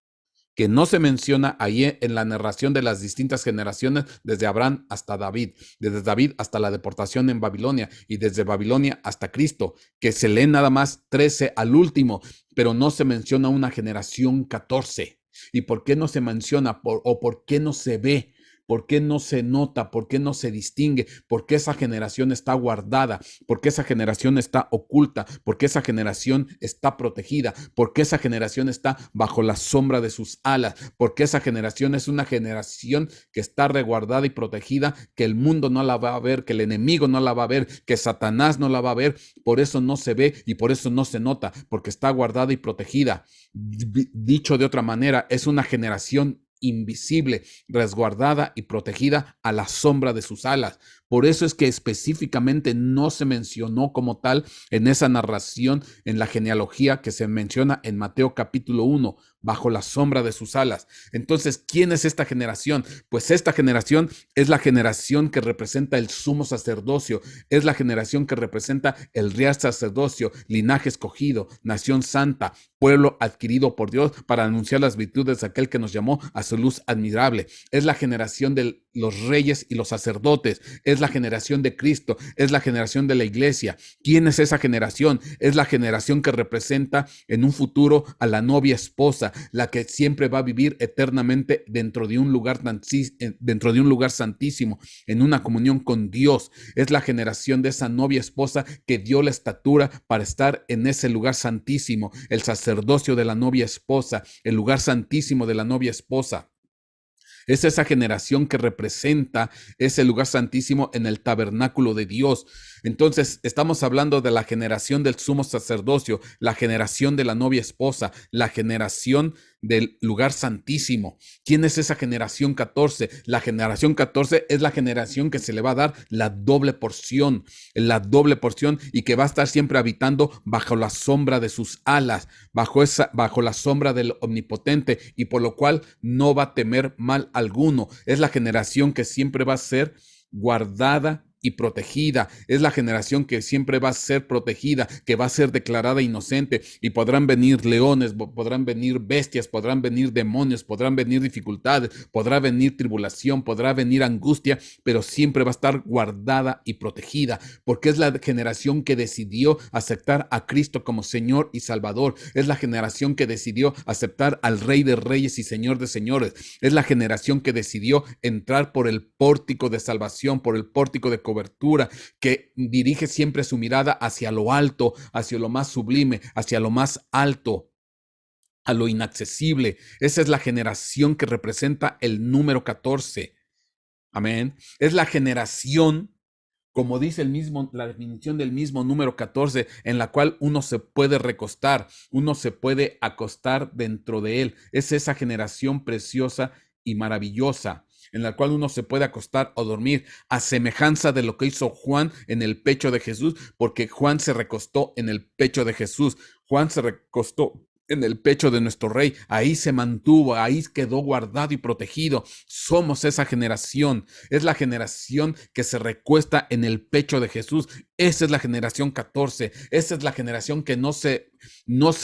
que no se menciona ahí en la narración de las distintas generaciones, desde Abraham hasta David, desde David hasta la deportación en Babilonia y desde Babilonia hasta Cristo, que se lee nada más 13 al último, pero no se menciona una generación 14? ¿Y por qué no se menciona o por qué no se ve? ¿Por qué no se nota? ¿Por qué no se distingue? ¿Por qué esa generación está guardada? ¿Por qué esa generación está oculta? ¿Por qué esa generación está protegida? ¿Por qué esa generación está bajo la sombra de sus alas? ¿Por qué esa generación es una generación que está resguardada y protegida, que el mundo no la va a ver, que el enemigo no la va a ver, que Satanás no la va a ver? Por eso no se ve y por eso no se nota, porque está guardada y protegida. Dicho de otra manera, es una generación invisible, resguardada y protegida a la sombra de sus alas. Por eso es que específicamente no se mencionó como tal en esa narración, en la genealogía que se menciona en Mateo capítulo 1, bajo la sombra de sus alas. Entonces, ¿quién es esta generación? Pues esta generación es la generación que representa el sumo sacerdocio, es la generación que representa el real sacerdocio, linaje escogido, nación santa, pueblo adquirido por Dios para anunciar las virtudes de aquel que nos llamó a su luz admirable. Es la generación de los reyes y los sacerdotes, es la generación de Cristo, es la generación de la iglesia. ¿Quién es esa generación? Es la generación que representa en un futuro a la novia esposa, la que siempre va a vivir eternamente dentro de un lugar santísimo, en una comunión con Dios. Es la generación de esa novia esposa que dio la estatura para estar en ese lugar santísimo, el sacerdocio de la novia esposa, el lugar santísimo de la novia esposa. Es esa generación que representa ese lugar santísimo en el tabernáculo de Dios. Entonces, estamos hablando de la generación del sumo sacerdocio, la generación de la novia esposa, la generación del lugar santísimo. ¿Quién es esa generación 14? La generación 14 es la generación que se le va a dar la doble porción y que va a estar siempre habitando bajo la sombra de sus alas, bajo la sombra del Omnipotente, y por lo cual no va a temer mal alguno. Es la generación que siempre va a ser guardada y protegida. Es la generación que siempre va a ser protegida, que va a ser declarada inocente, y podrán venir leones, podrán venir bestias, podrán venir demonios, podrán venir dificultades, podrá venir tribulación, podrá venir angustia, pero siempre va a estar guardada y protegida, porque es la generación que decidió aceptar a Cristo como Señor y Salvador. Es la generación que decidió aceptar al Rey de Reyes y Señor de Señores. Es la generación que decidió entrar por el pórtico de salvación, por el pórtico de cobertura, que dirige siempre su mirada hacia lo alto, hacia lo más sublime, hacia lo más alto, a lo inaccesible. Esa es la generación que representa el número 14. Amén. Es la generación, como dice la definición del mismo número 14, en la cual uno se puede recostar, uno se puede acostar dentro de él. Es esa generación preciosa y maravillosa, en la cual uno se puede acostar o dormir, a semejanza de lo que hizo Juan en el pecho de Jesús, porque Juan se recostó en el pecho de Jesús. Juan se recostó en el pecho de nuestro Rey. Ahí se mantuvo, ahí quedó guardado y protegido. Somos esa generación. Es la generación que se recuesta en el pecho de Jesús. Esa es la generación 14. Esa es la generación que no se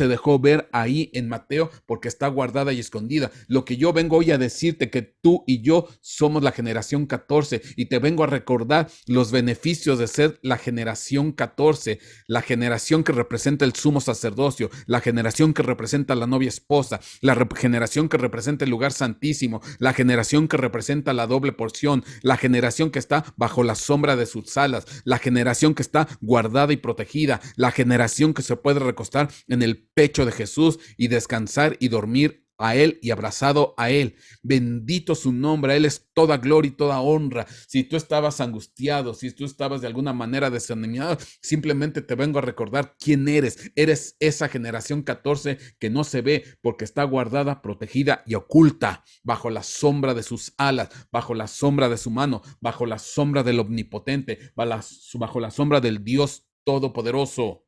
dejó ver ahí en Mateo, porque está guardada y escondida. Lo que yo vengo hoy a decirte, que tú y yo somos la generación 14, y te vengo a recordar los beneficios de ser la generación 14, la generación que representa el sumo sacerdocio, la generación que representa la novia esposa, la generación que representa el lugar santísimo, la generación que representa la doble porción, la generación que está bajo la sombra de sus alas, la generación que está guardada y protegida, la generación que se puede recostar en el pecho de Jesús y descansar y dormir a Él y abrazado a Él. Bendito su nombre, a Él es toda gloria y toda honra. Si tú estabas angustiado, si tú estabas de alguna manera desanimado, simplemente te vengo a recordar quién eres. Eres esa generación 14 que no se ve, porque está guardada, protegida y oculta bajo la sombra de sus alas, bajo la sombra de su mano, bajo la sombra del Omnipotente, bajo la sombra del Dios Todopoderoso.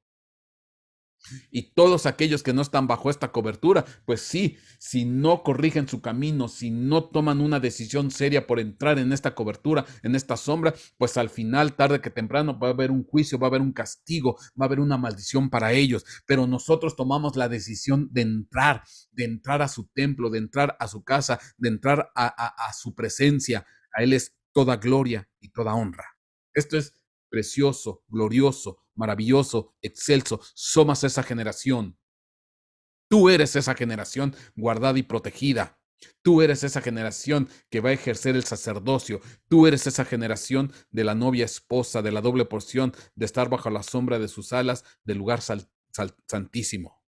Y todos aquellos que no están bajo esta cobertura, pues sí, si no corrigen su camino, si no toman una decisión seria por entrar en esta cobertura, en esta sombra, pues al final, tarde que temprano, va a haber un juicio, va a haber un castigo, va a haber una maldición para ellos. Pero nosotros tomamos la decisión de entrar a su templo, de entrar a su casa, de entrar a su presencia. A Él es toda gloria y toda honra. Esto es precioso, glorioso, maravilloso, excelso. Somos esa generación. Tú eres esa generación guardada y protegida. Tú eres esa generación que va a ejercer el sacerdocio. Tú eres esa generación de la novia esposa, de la doble porción, de estar bajo la sombra de sus alas, del lugar santísimo.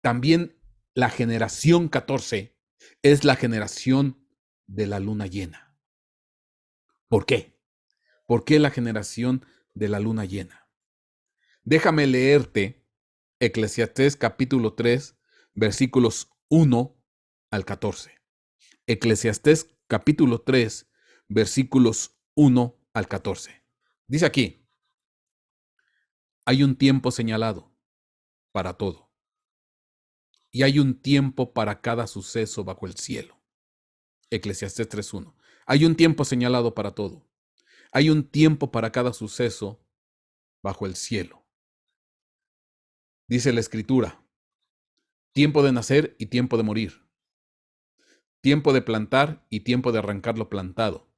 También la generación 14 es la generación de la luna llena. ¿Por qué? ¿Por qué la generación de la luna llena? Déjame leerte Eclesiastés capítulo 3, versículos 1 al 14. Eclesiastés capítulo 3, versículos 1 al 14. Dice aquí: hay un tiempo señalado para todo, y hay un tiempo para cada suceso bajo el cielo. Eclesiastés 3:1. Hay un tiempo señalado para todo. Hay un tiempo para cada suceso bajo el cielo. Dice la Escritura: tiempo de nacer y tiempo de morir. Tiempo de plantar y tiempo de arrancar lo plantado.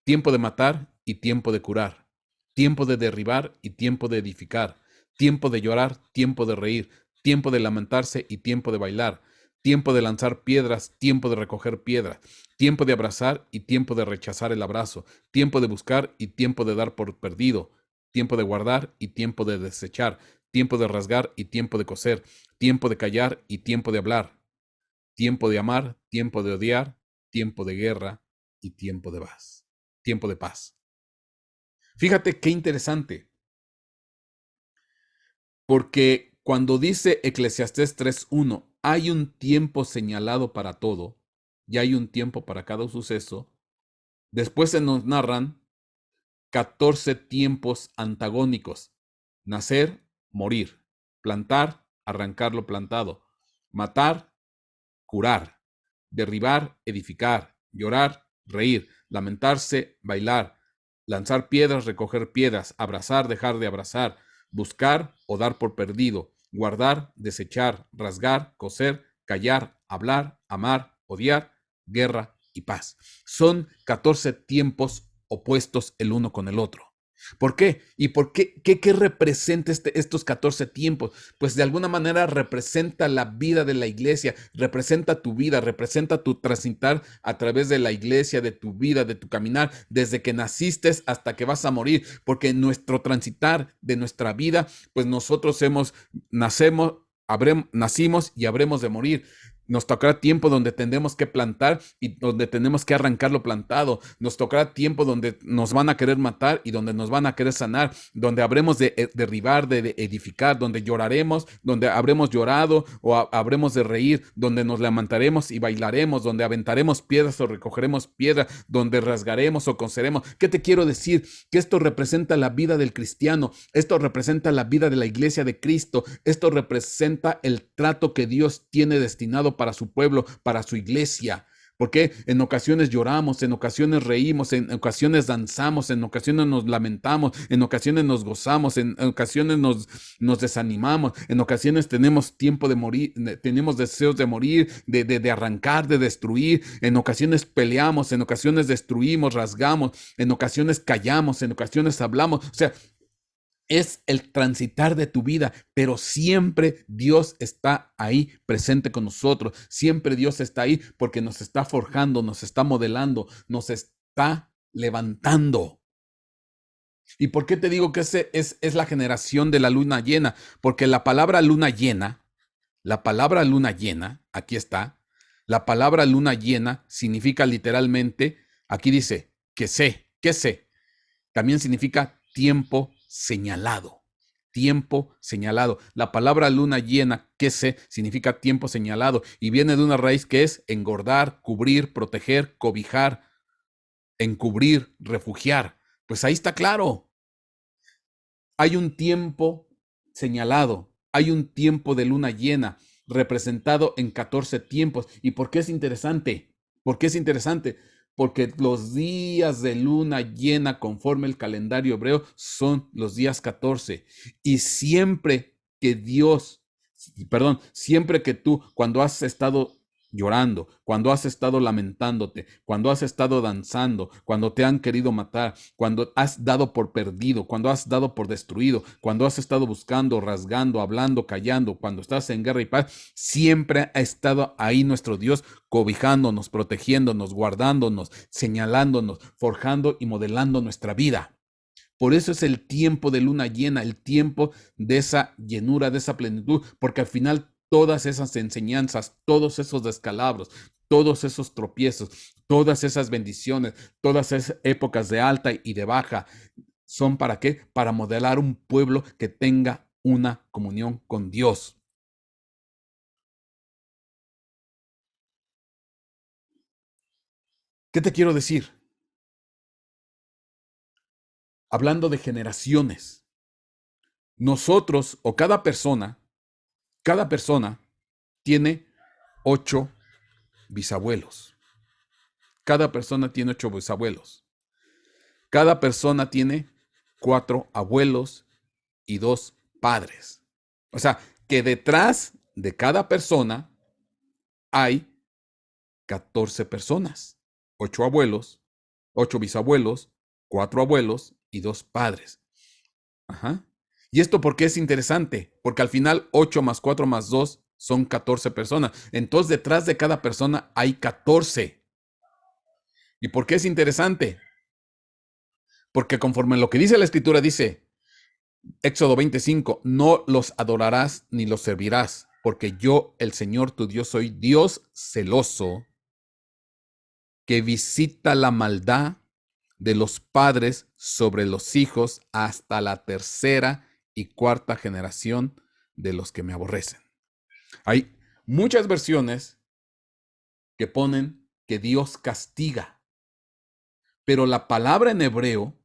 Tiempo de matar y tiempo de curar. Tiempo de derribar y tiempo de edificar. Tiempo de llorar, tiempo de reír. Tiempo de lamentarse y tiempo de bailar. Tiempo de lanzar piedras, tiempo de recoger piedras. Tiempo de abrazar y tiempo de rechazar el abrazo. Tiempo de buscar y tiempo de dar por perdido. Tiempo de guardar y tiempo de desechar. Tiempo de rasgar y tiempo de coser. Tiempo de callar y tiempo de hablar. Tiempo de amar, tiempo de odiar, tiempo de guerra y tiempo de paz. Tiempo de paz. Fíjate qué interesante, porque cuando dice Eclesiastés 3:1, hay un tiempo señalado para todo y hay un tiempo para cada suceso, después se nos narran 14 tiempos antagónicos: nacer, morir, plantar, arrancar lo plantado, matar, curar, derribar, edificar, llorar, reír, lamentarse, bailar, lanzar piedras, recoger piedras, abrazar, dejar de abrazar, buscar o dar por perdido, guardar, desechar, rasgar, coser, callar, hablar, amar, odiar, guerra y paz. Son 14 tiempos opuestos el uno con el otro. ¿Por qué? ¿Y por qué? ¿Qué representa estos 14 tiempos? Pues de alguna manera representa la vida de la iglesia, representa tu vida, representa tu transitar a través de la iglesia, de tu vida, de tu caminar, desde que naciste hasta que vas a morir, porque en nuestro transitar de nuestra vida, pues nosotros nacimos y habremos de morir. Nos tocará tiempo donde tendremos que plantar y donde tenemos que arrancar lo plantado. Nos tocará tiempo donde nos van a querer matar y donde nos van a querer sanar, donde habremos de derribar, de edificar, donde lloraremos, donde habremos llorado o habremos de reír, donde nos lamentaremos y bailaremos, donde aventaremos piedras o recogeremos piedras, donde rasgaremos o coseremos. ¿Qué te quiero decir? Que esto representa la vida del cristiano, esto representa la vida de la iglesia de Cristo, esto representa el trato que Dios tiene destinado para su pueblo, para su iglesia. Porque en ocasiones lloramos, en ocasiones reímos, en ocasiones danzamos, en ocasiones nos lamentamos, en ocasiones nos gozamos, en ocasiones nos desanimamos, en ocasiones tenemos tiempo de morir, tenemos deseos de morir, de arrancar, de destruir, en ocasiones peleamos, en ocasiones destruimos, rasgamos, en ocasiones callamos, en ocasiones hablamos. O sea, es el transitar de tu vida, pero siempre Dios está ahí presente con nosotros. Siempre Dios está ahí porque nos está forjando, nos está modelando, nos está levantando. ¿Y por qué te digo que ese es la generación de la luna llena? Porque la palabra luna llena, aquí está, la palabra luna llena significa literalmente, aquí dice, que sé, también significa tiempo señalado. Tiempo señalado. La palabra luna llena, que se significa tiempo señalado y viene de una raíz que es engordar, cubrir, proteger, cobijar, encubrir, refugiar. Pues ahí está claro. Hay un tiempo señalado, hay un tiempo de luna llena representado en 14 tiempos. ¿Y por qué es interesante? ¿Por qué es interesante? Porque los días de luna llena conforme el calendario hebreo son los días 14. Y siempre que siempre que tú, cuando has estado llorando, cuando has estado lamentándote, cuando has estado danzando, cuando te han querido matar, cuando has dado por perdido, cuando has dado por destruido, cuando has estado buscando, rasgando, hablando, callando, cuando estás en guerra y paz, siempre ha estado ahí nuestro Dios cobijándonos, protegiéndonos, guardándonos, señalándonos, forjando y modelando nuestra vida. Por eso es el tiempo de luna llena, el tiempo de esa llenura, de esa plenitud, porque al final todas esas enseñanzas, todos esos descalabros, todos esos tropiezos, todas esas bendiciones, todas esas épocas de alta y de baja, ¿son para qué? Para modelar un pueblo que tenga una comunión con Dios. ¿Qué te quiero decir? Hablando de generaciones, nosotros o cada persona tiene 8 bisabuelos. Cada persona tiene 8 bisabuelos. Cada persona tiene 4 abuelos y 2 padres. O sea, que detrás de cada persona hay 14 personas. 8 abuelos, 8 bisabuelos, 4 abuelos y 2 padres. Ajá. ¿Y esto por qué es interesante? Porque al final 8 más 4 más 2 son 14 personas. Entonces detrás de cada persona hay 14. ¿Y por qué es interesante? Porque conforme lo que dice la escritura, dice Éxodo 25, no los adorarás ni los servirás, porque yo, el Señor tu Dios, soy Dios celoso, que visita la maldad de los padres sobre los hijos hasta la tercera y cuarta generación de los que me aborrecen. Hay muchas versiones que ponen que Dios castiga, pero la palabra en hebreo,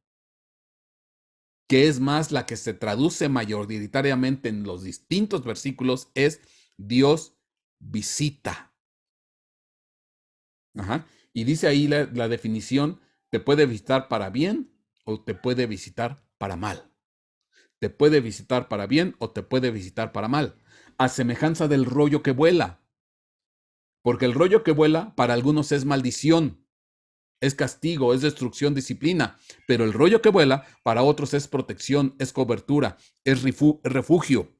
que es más la que se traduce mayoritariamente en los distintos versículos, es Dios visita. Ajá. Y dice ahí la definición, te puede visitar para bien o te puede visitar para mal. Te puede visitar para bien o te puede visitar para mal. A semejanza del rollo que vuela. Porque el rollo que vuela para algunos es maldición, es castigo, es destrucción, disciplina. Pero el rollo que vuela para otros es protección, es cobertura, es refugio.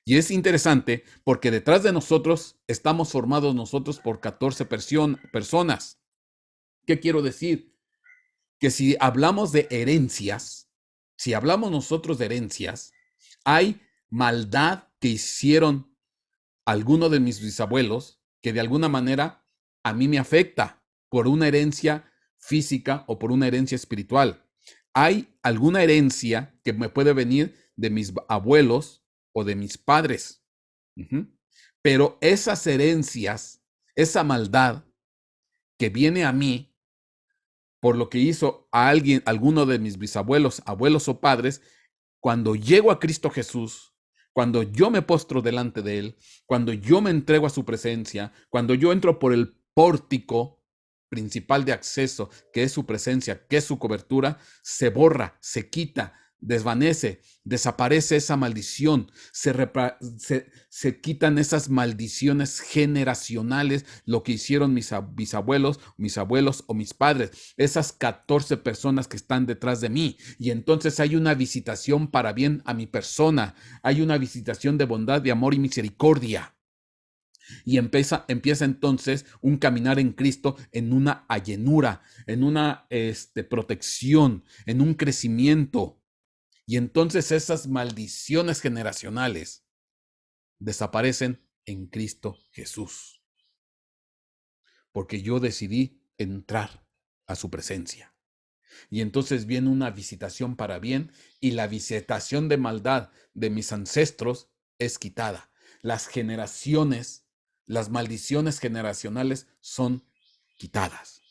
Y es interesante porque detrás de nosotros estamos formados nosotros por 14 personas. ¿Qué quiero decir? Que si hablamos de herencias, si hablamos nosotros de herencias, hay maldad que hicieron algunos de mis bisabuelos que de alguna manera a mí me afecta por una herencia física o por una herencia espiritual. Hay alguna herencia que me puede venir de mis abuelos o de mis padres. Pero esas herencias, esa maldad que viene a mí por lo que hizo a alguien, alguno de mis bisabuelos, abuelos o padres, cuando llego a Cristo Jesús, cuando yo me postro delante de Él, cuando yo me entrego a su presencia, cuando yo entro por el pórtico principal de acceso, que es su presencia, que es su cobertura, se borra, se quita, desvanece, desaparece esa maldición, se quitan esas maldiciones generacionales, lo que hicieron mis bisabuelos, mis abuelos o mis padres, esas 14 personas que están detrás de mí. Y entonces hay una visitación para bien a mi persona, hay una visitación de bondad, de amor y misericordia. Y empieza entonces un caminar en Cristo en una allenura, en una protección, en un crecimiento. Y entonces esas maldiciones generacionales desaparecen en Cristo Jesús. Porque yo decidí entrar a su presencia. Y entonces viene una visitación para bien y la visitación de maldad de mis ancestros es quitada. Las generaciones, las maldiciones generacionales son quitadas.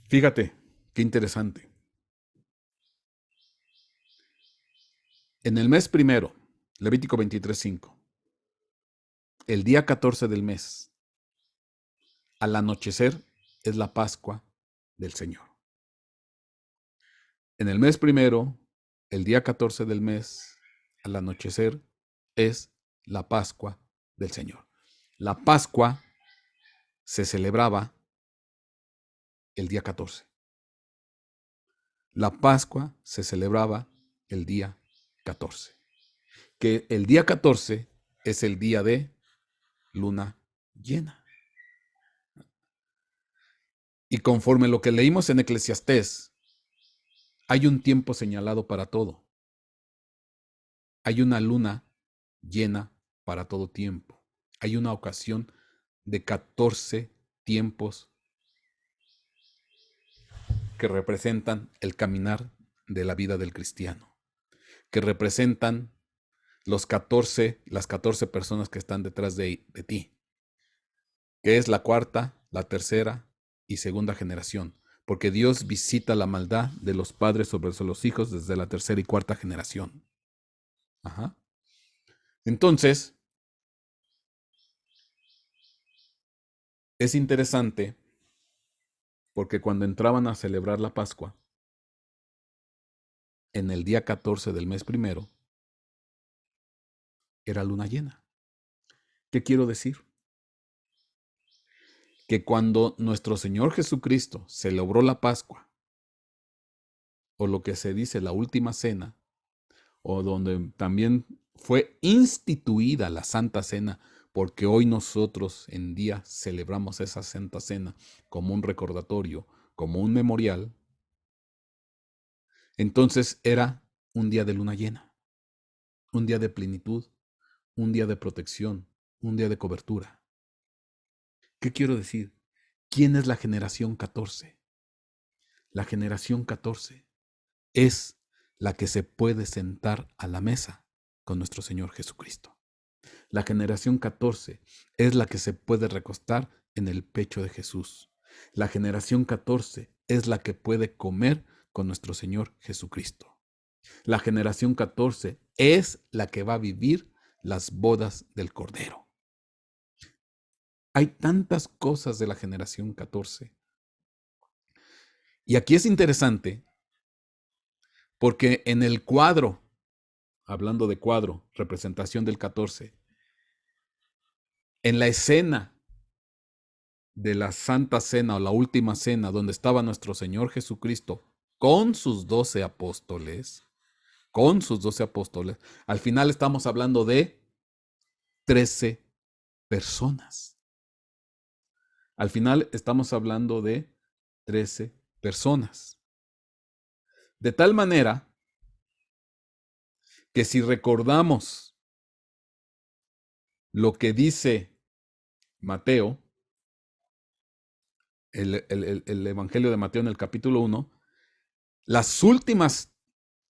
Fíjate, qué interesante. En el mes primero, Levítico 23:5, el día 14 del mes, al anochecer, es la Pascua del Señor. En el mes primero, el día 14 del mes, al anochecer, es la Pascua del Señor. La Pascua se celebraba el día 14. La Pascua se celebraba el día 14. Que el día 14 es el día de luna llena. Y conforme lo que leímos en Eclesiastés, hay un tiempo señalado para todo. Hay una luna llena para todo tiempo. Hay una ocasión de 14 tiempos que representan el caminar de la vida del cristiano, que representan las 14 personas que están detrás de ti, que es la cuarta, la tercera y segunda generación, porque Dios visita la maldad de los padres sobre los hijos desde la tercera y cuarta generación. Ajá. Entonces, es interesante porque cuando entraban a celebrar la Pascua, en el día 14 del mes primero, era luna llena. ¿Qué quiero decir? Que cuando nuestro Señor Jesucristo celebró la Pascua, o lo que se dice la última cena, o donde también fue instituida la Santa Cena, porque hoy nosotros en día celebramos esa Santa Cena como un recordatorio, como un memorial, entonces era un día de luna llena, un día de plenitud, un día de protección, un día de cobertura. ¿Qué quiero decir? ¿Quién es la generación 14? La generación 14 es la que se puede sentar a la mesa con nuestro Señor Jesucristo. La generación 14 es la que se puede recostar en el pecho de Jesús. La generación 14 es la que puede comer con nuestro Señor Jesucristo. La generación 14 es la que va a vivir las bodas del Cordero. Hay tantas cosas de la generación 14. Y aquí es interesante porque en el cuadro, hablando de cuadro, representación del 14, en la escena de la Santa Cena o la Última Cena, donde estaba nuestro Señor Jesucristo con sus 12 apóstoles, al final estamos hablando de 13 personas. Al final estamos hablando de 13 personas. De tal manera que si recordamos lo que dice Mateo, el Evangelio de Mateo en el capítulo 1, las últimas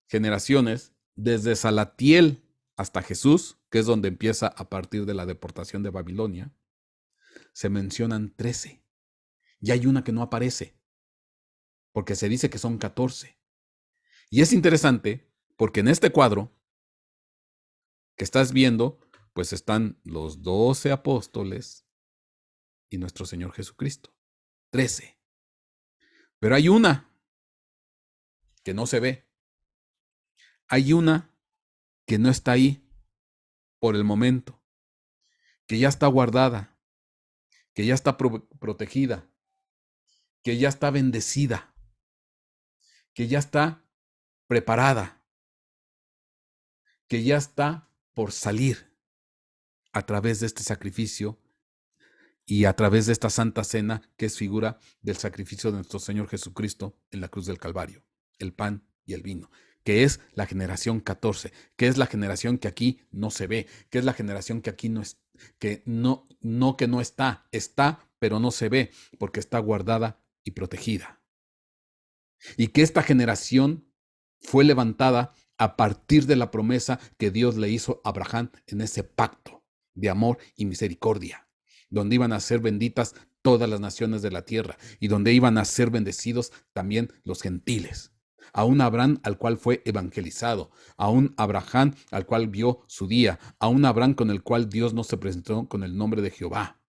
generaciones, desde Salatiel hasta Jesús, que es donde empieza a partir de la deportación de Babilonia, se mencionan 13. Y hay una que no aparece, porque se dice que son 14. Y es interesante, porque en este cuadro que estás viendo, pues están los 12 apóstoles y nuestro Señor Jesucristo. 13. Pero hay una que no se ve. Hay una que no está ahí por el momento, que ya está guardada, que ya está protegida, que ya está bendecida, que ya está preparada, que ya está por salir a través de este sacrificio y a través de esta Santa Cena, que es figura del sacrificio de nuestro Señor Jesucristo en la cruz del Calvario, el pan y el vino, que es la generación 14, que es la generación que aquí no se ve, que es la generación que aquí no es, que no está, pero no se ve, porque está guardada y protegida. Y que esta generación fue levantada a partir de la promesa que Dios le hizo a Abraham en ese pacto de amor y misericordia, donde iban a ser benditas todas las naciones de la tierra y donde iban a ser bendecidos también los gentiles. A un Abraham al cual fue evangelizado, a un Abraham al cual vio su día, a un Abraham con el cual Dios no se presentó con el nombre de Jehová,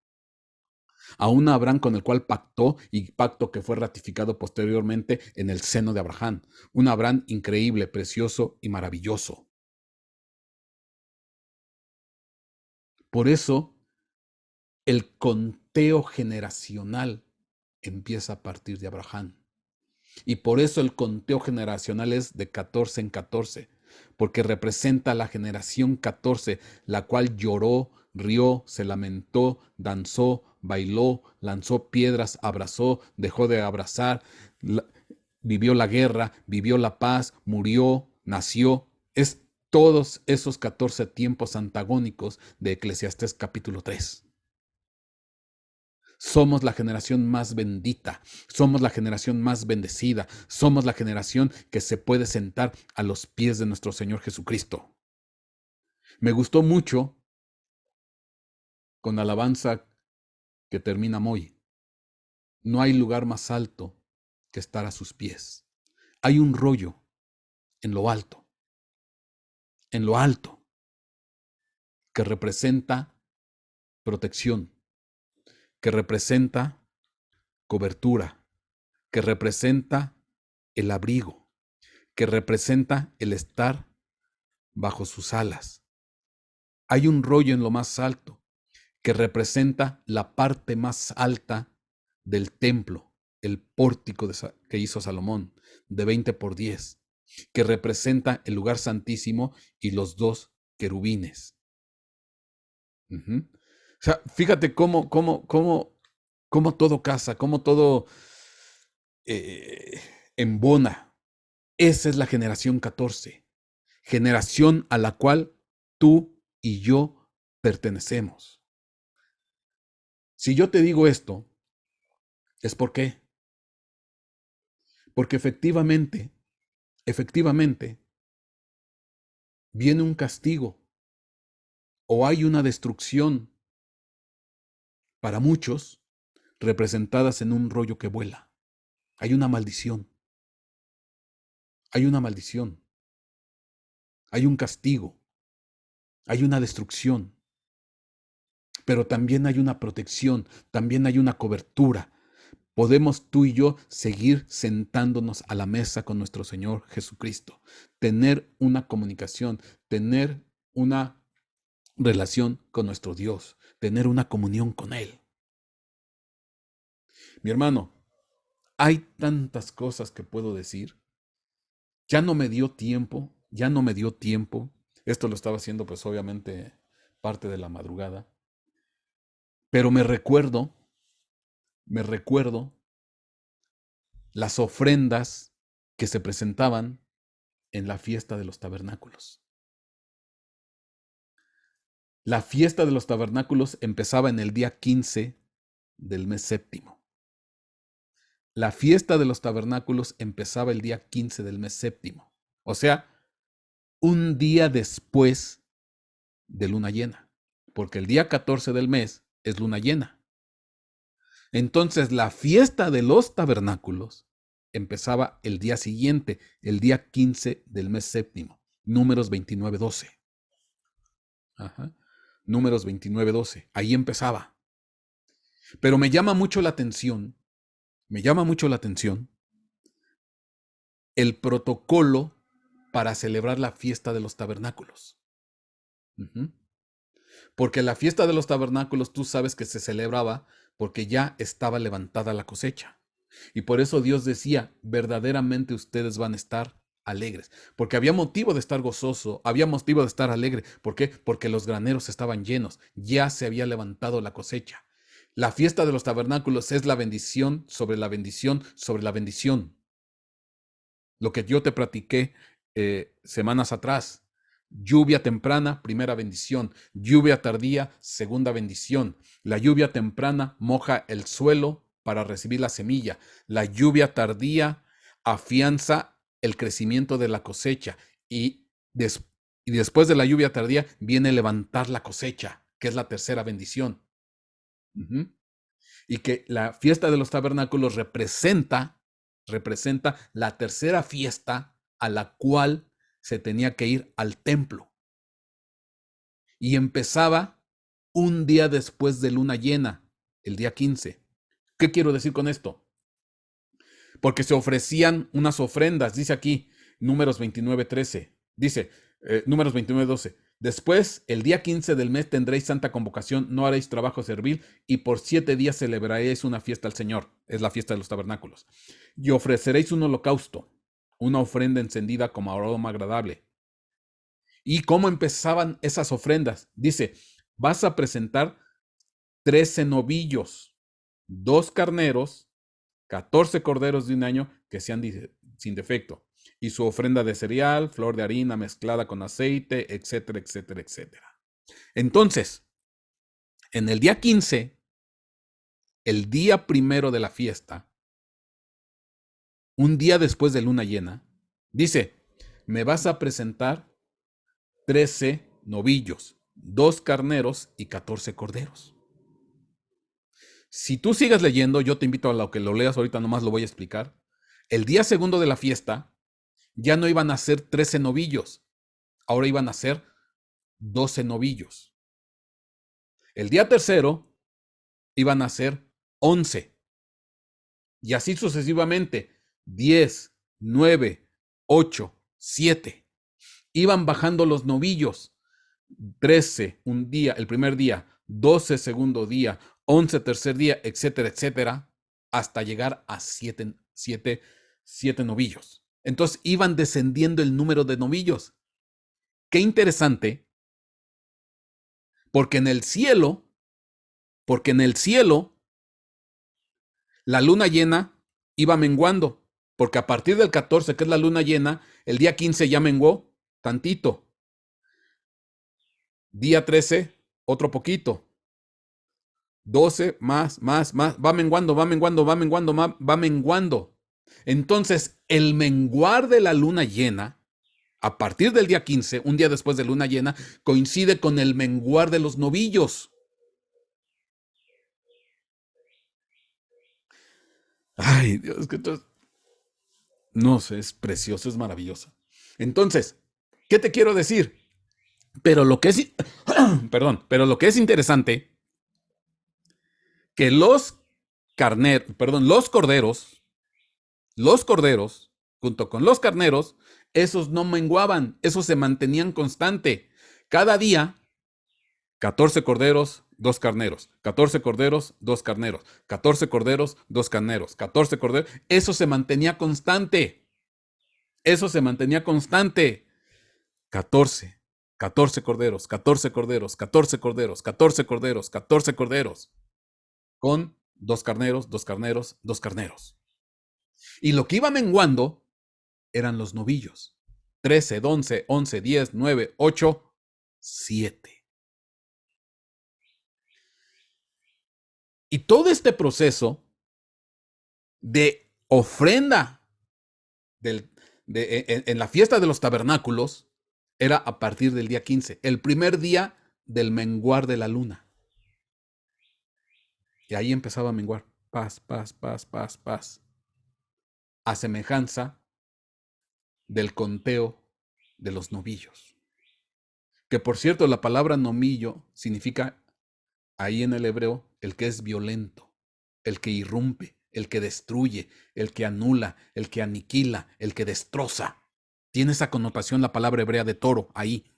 a un Abraham con el cual pactó y pacto que fue ratificado posteriormente en el seno de Abraham. Un Abraham increíble, precioso y maravilloso. Por eso, el conteo generacional empieza a partir de Abraham. Y por eso el conteo generacional es de 14 en 14, porque representa la generación 14, la cual lloró, rió, se lamentó, danzó, bailó, lanzó piedras, abrazó, dejó de abrazar, vivió la guerra, vivió la paz, murió, nació. Es todos esos 14 tiempos antagónicos de Eclesiastés capítulo 3. Somos la generación más bendita, somos la generación más bendecida, somos la generación que se puede sentar a los pies de nuestro Señor Jesucristo. Me gustó mucho con la alabanza que termina muy. No hay lugar más alto que estar a sus pies. Hay un rollo en lo alto, que representa protección, que representa cobertura, que representa el abrigo, que representa el estar bajo sus alas. Hay un rollo en lo más alto que representa la parte más alta del templo, el pórtico que hizo Salomón, de 20 por 10, que representa el lugar santísimo y los dos querubines. O sea, fíjate cómo todo casa, cómo todo embona. Esa es la generación 14, generación a la cual tú y yo pertenecemos. Si yo te digo esto, ¿es por qué? Porque efectivamente, viene un castigo o hay una destrucción para muchos representadas en un rollo que vuela. Hay una maldición. Hay una maldición. Hay un castigo. Hay una destrucción. Pero también hay una protección. También hay una cobertura. Podemos tú y yo seguir sentándonos a la mesa con nuestro Señor Jesucristo. Tener una comunicación. Tener una relación con nuestro Dios. Tener una comunión con Él. Mi hermano, hay tantas cosas que puedo decir. Ya no me dio tiempo, ya no me dio tiempo. Esto lo estaba haciendo pues obviamente parte de la madrugada. Pero me recuerdo las ofrendas que se presentaban en la fiesta de los tabernáculos. La fiesta de los tabernáculos empezaba en el día 15 del mes séptimo. La fiesta de los tabernáculos empezaba el día 15 del mes séptimo. O sea, un día después de luna llena. Porque el día 14 del mes es luna llena. Entonces la fiesta de los tabernáculos empezaba el día siguiente, el día 15 del mes séptimo. Números 29:12. Ajá. Números 29:12. Ahí empezaba. Pero me llama mucho la atención el protocolo para celebrar la fiesta de los tabernáculos. Porque la fiesta de los tabernáculos tú sabes que se celebraba porque ya estaba levantada la cosecha. Y por eso Dios decía, verdaderamente ustedes van a estar alegres. Porque había motivo de estar gozoso, había motivo de estar alegre. ¿Por qué? Porque los graneros estaban llenos, ya se había levantado la cosecha. La fiesta de los tabernáculos es la bendición sobre la bendición sobre la bendición. Lo que yo te platiqué semanas atrás. Lluvia temprana, primera bendición. Lluvia tardía, segunda bendición. La lluvia temprana moja el suelo para recibir la semilla. La lluvia tardía afianza el crecimiento de la cosecha. Y después de la lluvia tardía viene levantar la cosecha, que es la tercera bendición. Y que la fiesta de los tabernáculos representa la tercera fiesta a la cual se tenía que ir al templo. Y empezaba un día después de luna llena, el día 15. ¿Qué quiero decir con esto? Porque se ofrecían unas ofrendas, dice aquí, Números 29:13. Dice, Números 29:12. Después, el día 15 del mes tendréis santa convocación, no haréis trabajo servil, y por 7 días celebraréis una fiesta al Señor. Es la fiesta de los tabernáculos. Y ofreceréis un holocausto, una ofrenda encendida como aroma agradable. ¿Y cómo empezaban esas ofrendas? Dice, vas a presentar 13 novillos, 2 carneros, 14 corderos de un año que sean sin defecto, y su ofrenda de cereal, flor de harina mezclada con aceite, etcétera, etcétera, etcétera. Entonces, en el día 15, el día primero de la fiesta, un día después de luna llena, dice, me vas a presentar 13 novillos, 2 carneros y 14 corderos. Si tú sigues leyendo, yo te invito a lo que lo leas ahorita, nomás lo voy a explicar. El día segundo de la fiesta, ya no iban a ser 13 novillos, ahora iban a ser 12 novillos. El día tercero, iban a ser 11. Y así sucesivamente, 10, 9, 8, 7. Iban bajando los novillos. 13 un día, el primer día, 12 segundo día, 11 tercer día, etcétera, etcétera, hasta llegar a 7 novillos. Entonces iban descendiendo el número de novillos. Qué interesante, porque en el cielo, la luna llena iba menguando, porque a partir del 14, que es la luna llena, el día 15 ya menguó tantito. Día 13, otro poquito. 12, más, va menguando. Entonces, el menguar de la luna llena A partir del día 15, un día después de luna llena, coincide con el menguar de los novillos. Ay, Dios, que esto no sé, es precioso, es maravilloso. Entonces, ¿qué te quiero decir? Pero lo que es, perdón, pero lo que es interesante, que los corderos, junto con los carneros, esos no menguaban, esos se mantenían constante. Cada día, 14 corderos, 2 carneros, 14 corderos, 2 carneros, 14 corderos, 2 carneros, 14 corderos, eso se mantenía constante. Eso se mantenía constante. 14, 14 corderos, 14 corderos, 14 corderos, 14 corderos, 14 corderos, con 2 carneros, 2 carneros, 2 carneros. Y lo que iba menguando eran los novillos. 13, 11, 11, 10, 9, 8, 7. Y todo este proceso de ofrenda en la fiesta de los tabernáculos era a partir del día 15, el primer día del menguar de la luna. Y ahí empezaba a menguar. Paz, paz, paz, paz, paz. A semejanza del conteo de los novillos. Que por cierto, la palabra nomillo significa ahí en el hebreo el que es violento, el que irrumpe, el que destruye, el que anula, el que aniquila, el que destroza. Tiene esa connotación la palabra hebrea de toro ahí.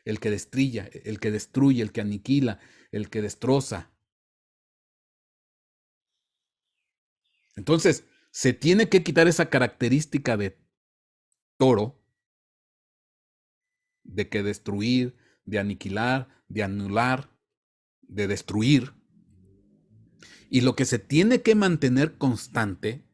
El que destruye, el que aniquila, el que destroza. Entonces, se tiene que quitar esa característica de toro, de que destruir, de aniquilar, de anular, de destruir. Y lo que se tiene que mantener constante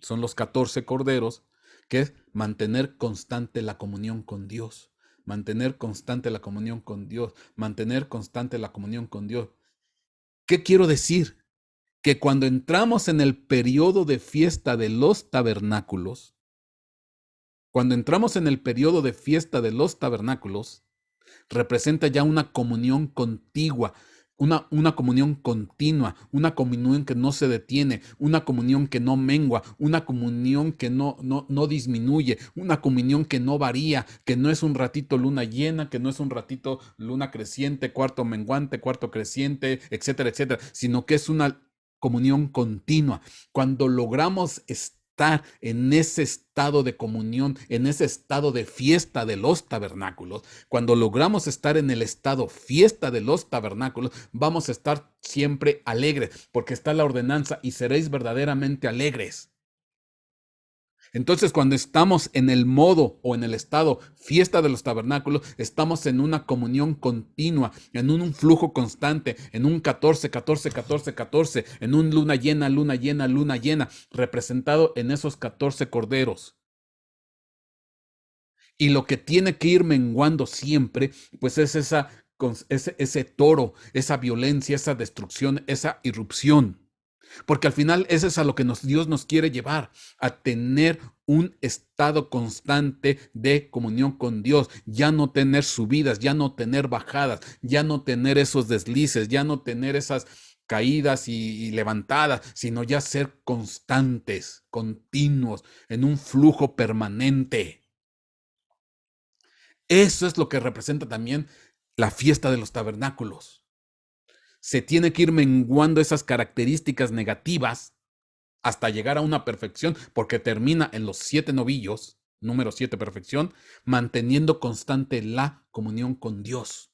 son los 14 corderos, que es mantener constante la comunión con Dios, mantener constante la comunión con Dios, mantener constante la comunión con Dios. ¿Qué quiero decir? Que cuando entramos en el periodo de fiesta de los tabernáculos, representa ya una comunión contigua, una comunión continua, una comunión que no se detiene, una comunión que no mengua, una comunión que no disminuye, una comunión que no varía, que no es un ratito luna llena, que no es un ratito luna creciente, cuarto menguante, cuarto creciente, etcétera, etcétera, sino que es una comunión continua. Cuando logramos estar en ese estado de comunión, en ese estado de fiesta de los tabernáculos, cuando logramos estar en el estado fiesta de los tabernáculos, vamos a estar siempre alegres, porque está la ordenanza y seréis verdaderamente alegres. Entonces, cuando estamos en el modo o en el estado fiesta de los tabernáculos, estamos en una comunión continua, en un flujo constante, en un 14, 14, 14, 14, en un luna llena, luna llena, luna llena, representado en esos 14 corderos. Y lo que tiene que ir menguando siempre, pues es ese toro, esa violencia, esa destrucción, esa irrupción. Porque al final eso es a lo que Dios nos quiere llevar, a tener un estado constante de comunión con Dios, ya no tener subidas, ya no tener bajadas, ya no tener esos deslices, ya no tener esas caídas y levantadas, sino ya ser constantes, continuos, en un flujo permanente. Eso es lo que representa también la fiesta de los tabernáculos. Se tiene que ir menguando esas características negativas hasta llegar a una perfección, porque termina en los 7 novillos, número 7, perfección, manteniendo constante la comunión con Dios.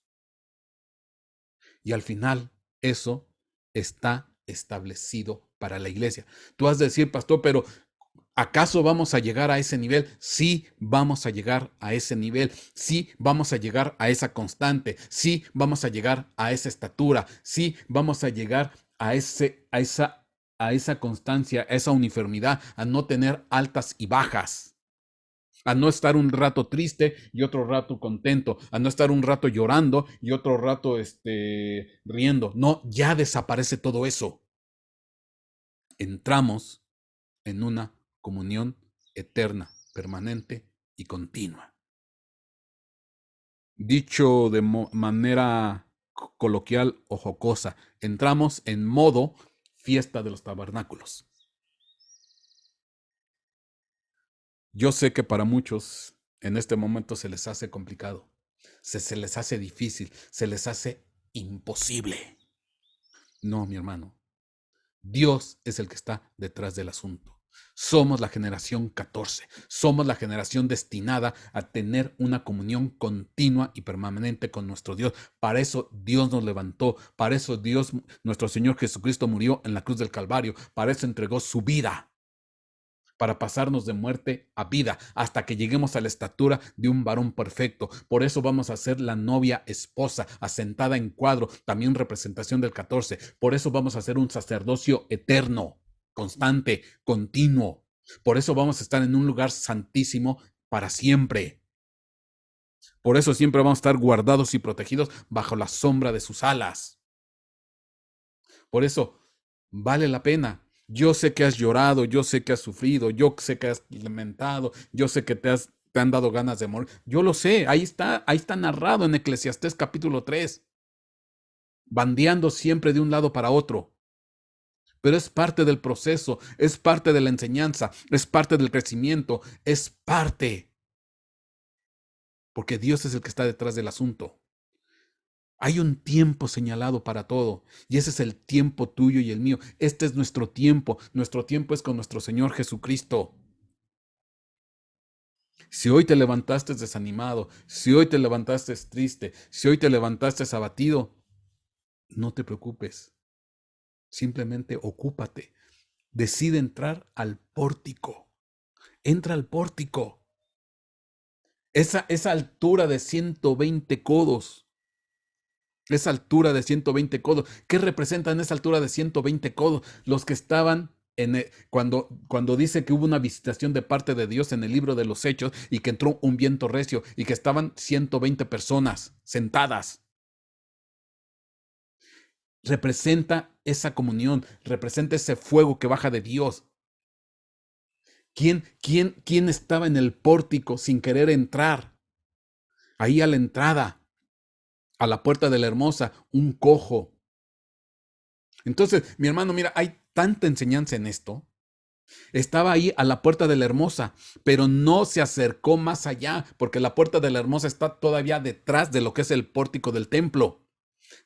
Y al final, eso está establecido para la iglesia. Tú has de decir, pastor, pero ¿acaso vamos a llegar a ese nivel? Sí, vamos a llegar a ese nivel. Sí, vamos a llegar a esa constante. Sí, vamos a llegar a esa estatura. Sí, vamos a llegar a esa constancia, a esa uniformidad, a no tener altas y bajas, a no estar un rato triste y otro rato contento, a no estar un rato llorando y otro rato riendo. No, ya desaparece todo eso. Entramos en una comunión eterna, permanente y continua. Dicho de manera coloquial o jocosa, entramos en modo fiesta de los tabernáculos. Yo sé que para muchos en este momento se les hace complicado, se les hace difícil, se les hace imposible. No, mi hermano, Dios es el que está detrás del asunto. Somos la generación 14, somos la generación destinada a tener una comunión continua y permanente con nuestro Dios. Para eso Dios nos levantó, para eso Dios, nuestro Señor Jesucristo murió en la cruz del Calvario, para eso entregó su vida, para pasarnos de muerte a vida, hasta que lleguemos a la estatura de un varón perfecto. Por eso vamos a ser la novia esposa, asentada en cuadro, también representación del 14. Por eso vamos a ser un sacerdocio eterno, constante, continuo. Por eso vamos a estar en un lugar santísimo para siempre. Por eso siempre vamos a estar guardados y protegidos bajo la sombra de sus alas. Por eso vale la pena. Yo sé que has llorado, yo sé que has sufrido, yo sé que has lamentado, yo sé que te han dado ganas de morir. Yo lo sé, ahí está narrado en Eclesiastés capítulo 3, bandeando siempre de un lado para otro. Pero es parte del proceso, es parte de la enseñanza, es parte del crecimiento, es parte, porque Dios es el que está detrás del asunto. Hay un tiempo señalado para todo, y ese es el tiempo tuyo y el mío. Este es nuestro tiempo es con nuestro Señor Jesucristo. Si hoy te levantaste desanimado, si hoy te levantaste triste, si hoy te levantaste abatido, no te preocupes, simplemente ocúpate. Decide entrar al pórtico. Entra al pórtico. Esa altura de 120 codos. Esa altura de 120 codos. ¿Qué representan esa altura de 120 codos? Los que estaban cuando dice que hubo una visitación de parte de Dios en el libro de los Hechos y que entró un viento recio y que estaban 120 personas sentadas. Representa esa comunión, representa ese fuego que baja de Dios. ¿Quién estaba en el pórtico sin querer entrar? Ahí a la entrada, a la puerta de la hermosa, un cojo. Entonces, mi hermano, mira, hay tanta enseñanza en esto. Estaba ahí a la puerta de la hermosa, pero no se acercó más allá, porque la puerta de la hermosa está todavía detrás de lo que es el pórtico del templo.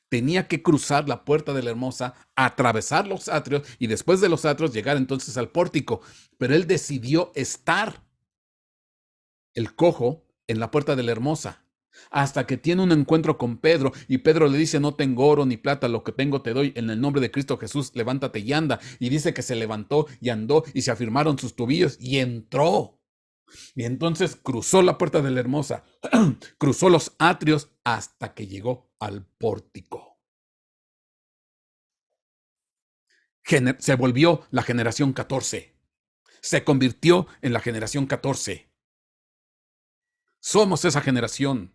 Tenía que cruzar la puerta de la hermosa, atravesar los atrios y después de los atrios llegar entonces al pórtico. Pero él decidió estar, el cojo, en la puerta de la hermosa, hasta que tiene un encuentro con Pedro y Pedro le dice: no tengo oro ni plata, lo que tengo te doy, en el nombre de Cristo Jesús, levántate y anda. Y dice que se levantó y andó y se afirmaron sus tobillos y entró. Y entonces cruzó la puerta de la hermosa, cruzó los atrios hasta que llegó al pórtico. Se volvió la generación 14. Se convirtió en la generación 14. Somos esa generación.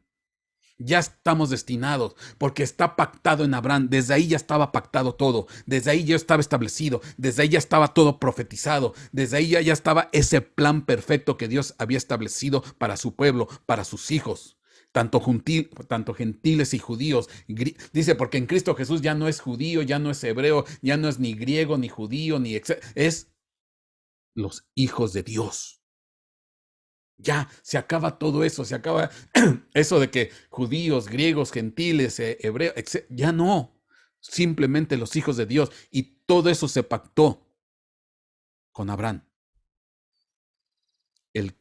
Ya estamos destinados, porque está pactado en Abraham. Desde ahí ya estaba pactado todo. Desde ahí ya estaba establecido. Desde ahí ya estaba todo profetizado. Desde ahí ya estaba ese plan perfecto que Dios había establecido para su pueblo, para sus hijos. Tanto gentiles y judíos. Dice, porque en Cristo Jesús ya no es judío, ya no es hebreo, ya no es ni griego, ni judío, es los hijos de Dios. Ya se acaba todo eso, se acaba eso de que judíos, griegos, gentiles, hebreos, ya no, simplemente los hijos de Dios. Y todo eso se pactó con Abraham, el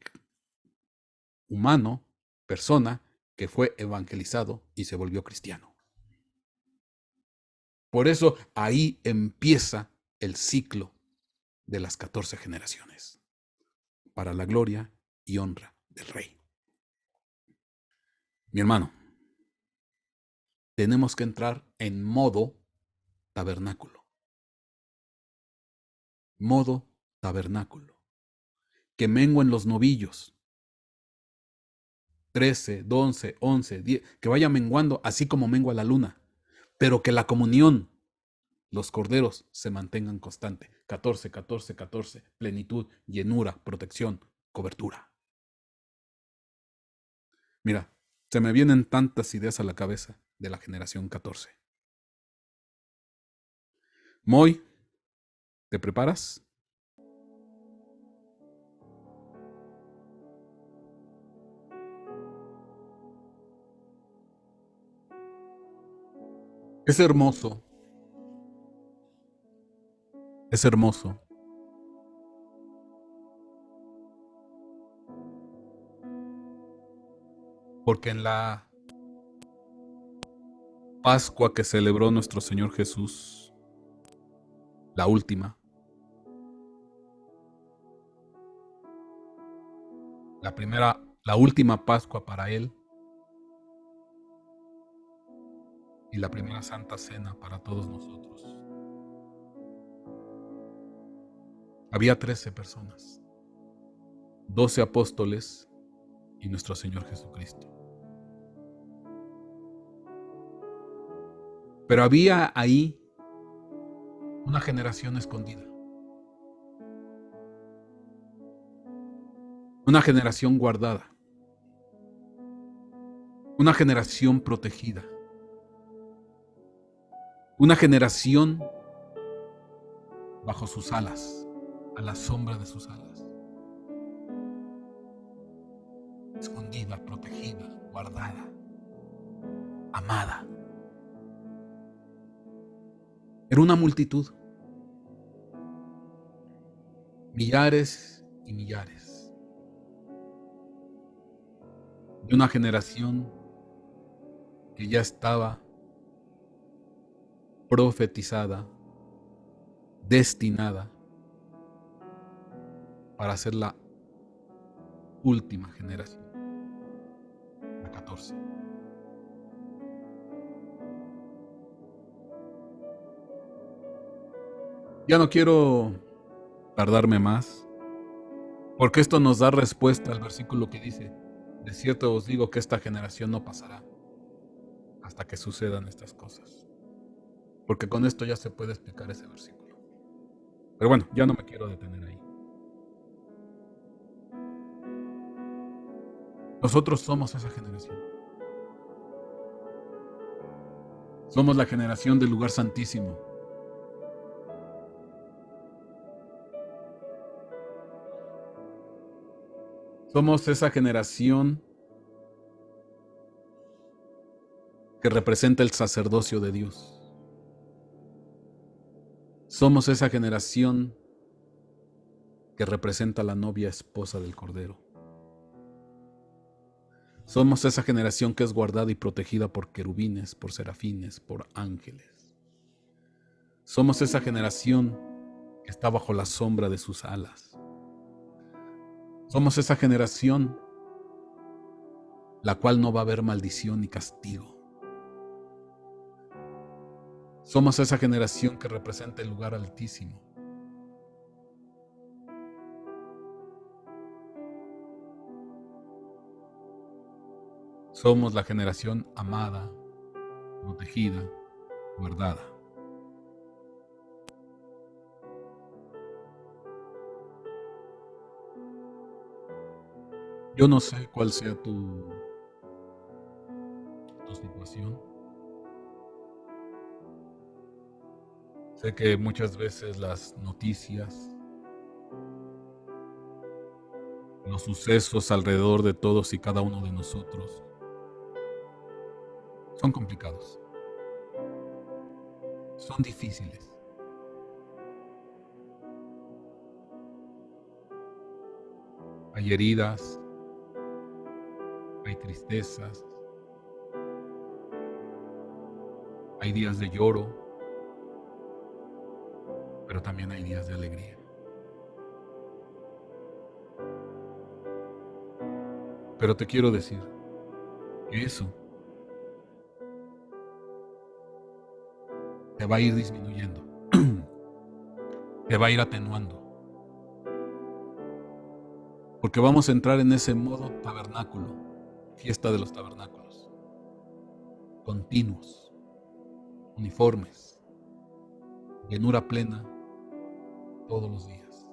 humano, persona que fue evangelizado y se volvió cristiano. Por eso ahí empieza el ciclo de las 14 generaciones, para la gloria y honra del Rey. Mi hermano, tenemos que entrar en modo tabernáculo. Modo tabernáculo. Que menguen los novillos. 13, 12, 11, 10, que vaya menguando así como mengua la luna. Pero que la comunión, los corderos, se mantengan constante. 14, 14, 14. Plenitud, llenura, protección, cobertura. Mira, Se me vienen tantas ideas a la cabeza de la generación 14. Moy, ¿te preparas? Es hermoso, es hermoso. Porque en la Pascua que celebró nuestro Señor Jesús, la última, la última Pascua para Él y la primera Santa Cena para todos nosotros, había 13 personas, 12 apóstoles y nuestro Señor Jesucristo. Pero había ahí una generación escondida, una generación guardada, una generación protegida, una generación bajo sus alas, a la sombra de sus alas, escondida, protegida, guardada, amada. Era una multitud, millares y millares, de una generación que ya estaba profetizada, destinada para ser la última generación, la 14. Ya no quiero tardarme más, porque esto nos da respuesta al versículo que dice: de cierto os digo que esta generación no pasará hasta que sucedan estas cosas. Porque con esto ya se puede explicar ese versículo. Pero bueno, ya no me quiero detener ahí. Nosotros somos esa generación. Somos la generación del lugar santísimo. Somos esa generación que representa el sacerdocio de Dios. Somos esa generación que representa la novia esposa del Cordero. Somos esa generación que es guardada y protegida por querubines, por serafines, por ángeles. Somos esa generación que está bajo la sombra de sus alas. Somos esa generación la cual no va a haber maldición ni castigo. Somos esa generación que representa el lugar altísimo. Somos la generación amada, protegida, guardada. Yo no sé cuál sea tu situación. Sé que muchas veces las noticias, los sucesos alrededor de todos y cada uno de nosotros son complicados, son difíciles. Hay heridas, hay tristezas, hay días de lloro, pero también hay días de alegría. Pero te quiero decir que eso te va a ir disminuyendo, te va a ir atenuando, porque vamos a entrar en ese modo tabernáculo, fiesta de los tabernáculos, continuos, uniformes, llenura plena todos los días.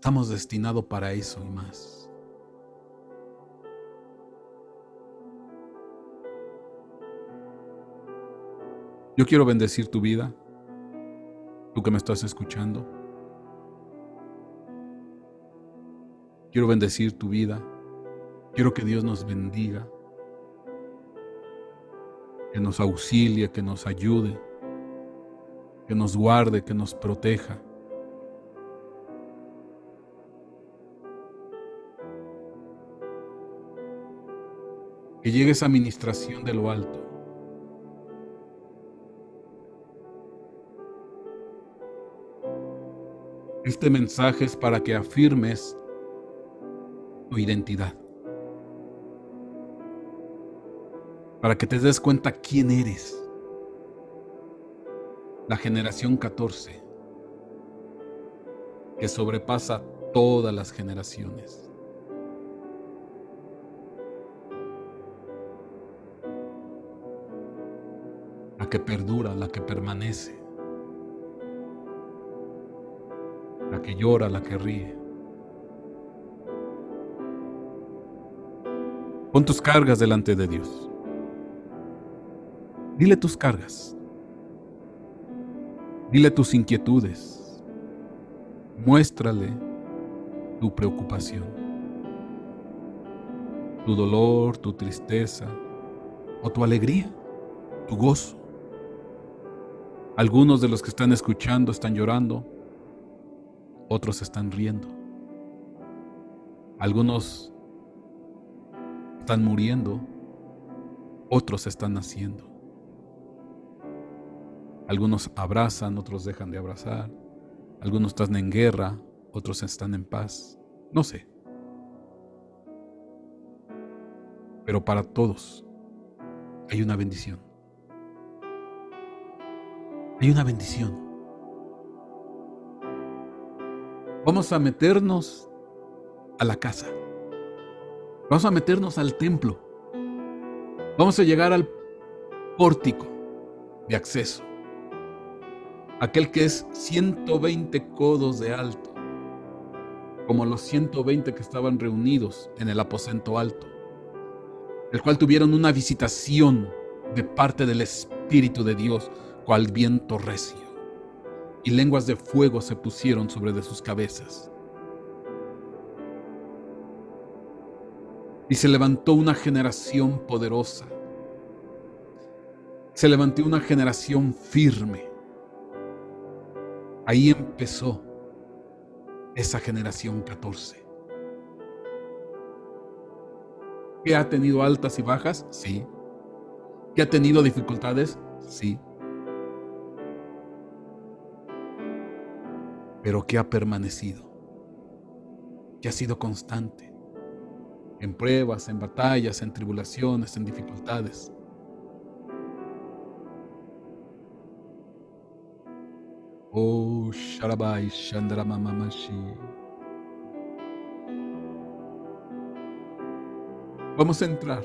Estamos destinados para eso y más. Yo quiero bendecir tu vida, tú que me estás escuchando. Quiero bendecir tu vida. Quiero que Dios nos bendiga, que nos auxilie, que nos ayude, que nos guarde, que nos proteja. Que llegue esa administración de lo alto. Este mensaje es para que afirmes tu identidad. Para que te des cuenta quién eres. La generación 14, que sobrepasa todas las generaciones. La que perdura, la que permanece. La que llora, la que ríe. Pon tus cargas delante de Dios. Dile tus cargas. Dile tus inquietudes. Muéstrale tu preocupación, tu dolor, tu tristeza o tu alegría, tu gozo. Algunos de los que están escuchando están llorando, otros están riendo. Algunos están muriendo, otros están naciendo. Algunos abrazan, otros dejan de abrazar. Algunos están en guerra, otros están en paz. No sé. Pero para todos hay una bendición. Hay una bendición. Vamos a meternos a la casa. Vamos a meternos al templo. Vamos a llegar al pórtico de acceso. Aquel que es 120 codos de alto, como los 120 que estaban reunidos en el aposento alto, el cual tuvieron una visitación de parte del Espíritu de Dios, cual viento recio, y lenguas de fuego se pusieron sobre de sus cabezas. Y se levantó una generación poderosa, se levantó una generación firme. Ahí empezó esa generación 14. ¿Que ha tenido altas y bajas? Sí. ¿Que ha tenido dificultades? Sí. Pero que ha permanecido, que ha sido constante en pruebas, en batallas, en tribulaciones, en dificultades. Oh, Sharabai Shandaramamamashi. Vamos a entrar.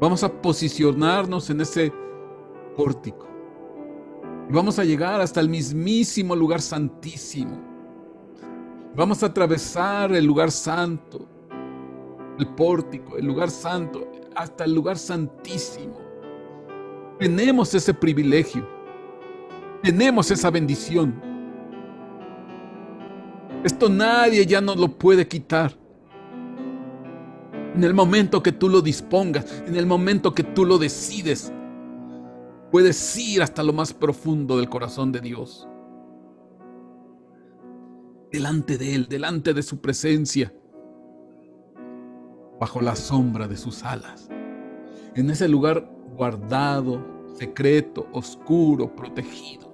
Vamos a posicionarnos en ese pórtico. Y vamos a llegar hasta el mismísimo lugar santísimo. Vamos a atravesar el lugar santo, el pórtico, el lugar santo, hasta el lugar santísimo. Tenemos ese privilegio. Tenemos esa bendición. Esto nadie ya nos lo puede quitar. En el momento que tú lo dispongas, en el momento que tú lo decides, puedes ir hasta lo más profundo del corazón de Dios. Delante de Él, delante de su presencia, bajo la sombra de sus alas. En ese lugar guardado, secreto, oscuro, protegido.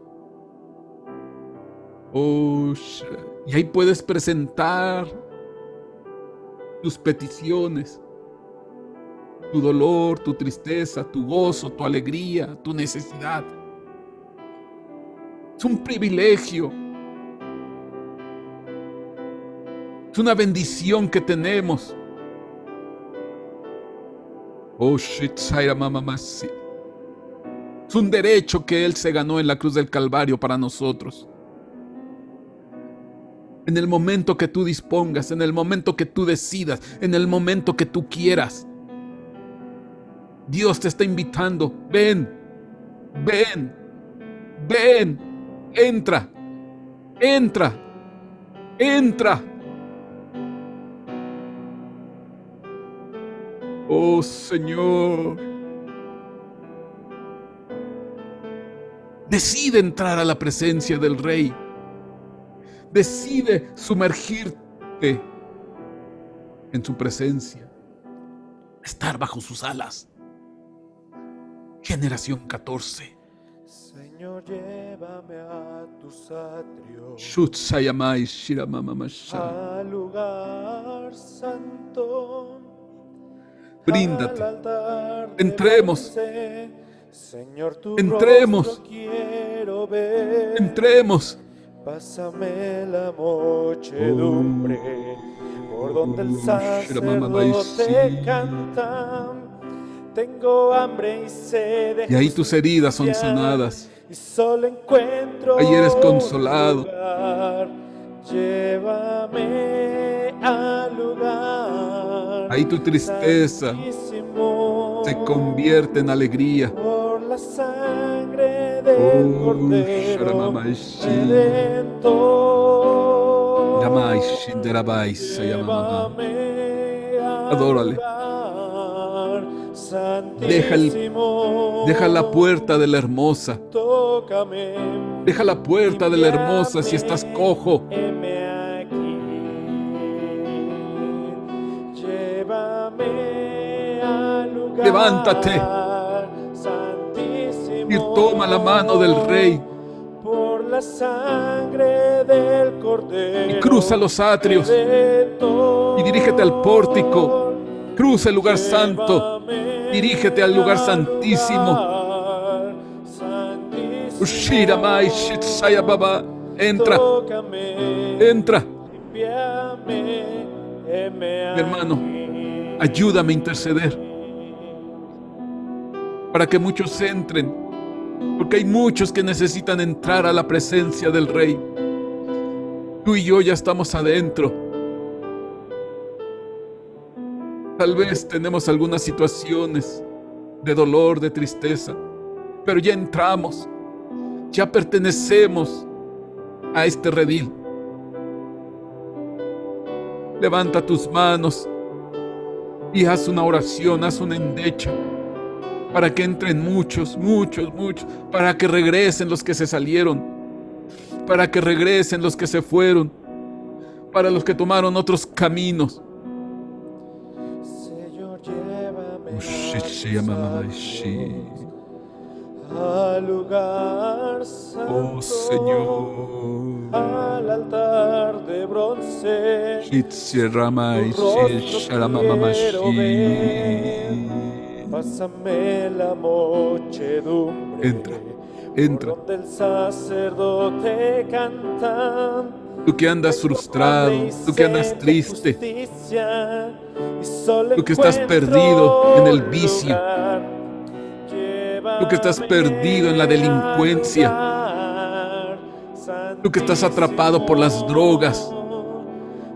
Y ahí puedes presentar tus peticiones, tu dolor, tu tristeza, tu gozo, tu alegría, tu necesidad. Es un privilegio. Es una bendición que tenemos. Es un derecho que Él se ganó en la cruz del Calvario para nosotros. En el momento que tú dispongas, en el momento que tú decidas, en el momento que tú quieras. Dios te está invitando. Ven, ven, ven. Entra, entra, entra. Oh Señor. Decide entrar a la presencia del Rey. Decide sumergirte en su presencia. Estar bajo sus alas. Generación 14. Señor, llévame a tus atrios, Shutsayamai Shiramamamasha. al lugar santo, Bríndate. al altar de Entremos. bronce. Señor, tu Entremos. rostro quiero ver. Entremos. Pásame la muchedumbre por donde el sacerdote canta. Tengo hambre y sed de Y ahí tus heridas son justicia, sanadas. y solo encuentro Ahí eres consolado. un lugar. Llévame al lugar. Ahí tu tristeza santísimo, se convierte en alegría. por la sangre del Cordero Sharamamashi. Redentor. Yamai Shinderabai Sayamamama. Llévame al Adórale. lugar Deja santísimo. la puerta de la hermosa. Tócame. Deja la puerta de la hermosa si estás cojo. Heme aquí. Llévame al lugar Levántate santísimo. y toma la mano del Rey Por la sangre del Cordero. y cruza los atrios Redentor. y dirígete al pórtico. Cruza el lugar santo. Dirígete al lugar santísimo. Ushiramai Shitsayababa. Entra, entra. Mi hermano, ayúdame a interceder para que muchos entren, porque hay muchos que necesitan entrar a la presencia del Rey. Tú y yo ya estamos adentro. Tal vez tenemos algunas situaciones de dolor, de tristeza, pero ya entramos, ya pertenecemos a este redil. Levanta tus manos y haz una oración, haz una endecha para que entren muchos, para que regresen los que se salieron, para que regresen los que se fueron, para los que tomaron otros caminos. Señor, llévame Al lugar santo. Oh Señor. Al altar de bronce. Pásame la muchedumbre. Entra. Por donde el sacerdote canta. Tú que andas frustrado, tú que andas triste, tú que estás perdido en el vicio, tú que estás perdido en la delincuencia, tú que estás atrapado por las drogas,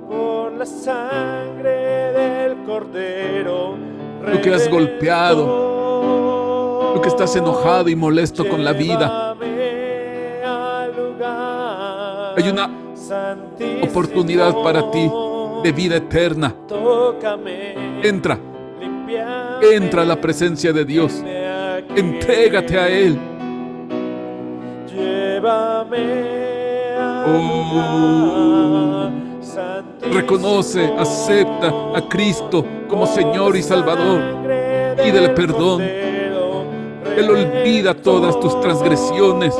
por la sangre del Cordero, tú que has golpeado, tú que estás enojado y molesto con la vida. Hay una oportunidad para ti de vida eterna. Entra, entra a la presencia de Dios. Entrégate a Él. Reconoce, acepta a Cristo como Señor y Salvador. Pídele perdón. Él olvida todas tus transgresiones.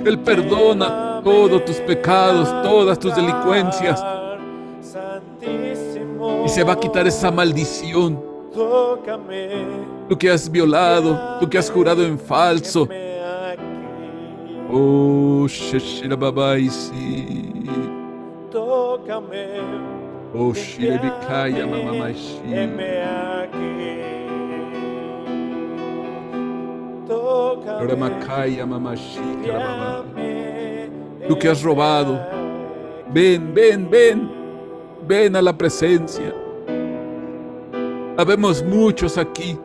Él perdona todos tus pecados, todas tus delincuencias. Y se va a quitar esa maldición. Tú que has violado, tú que has jurado en falso. Oh, Sheshirababaisi. Oh, Shirebikaya Mamamashi. Ramakaya Mamashi Karababa. Tú que has robado, Ven, ven, ven. Ven a la presencia. Habemos muchos aquí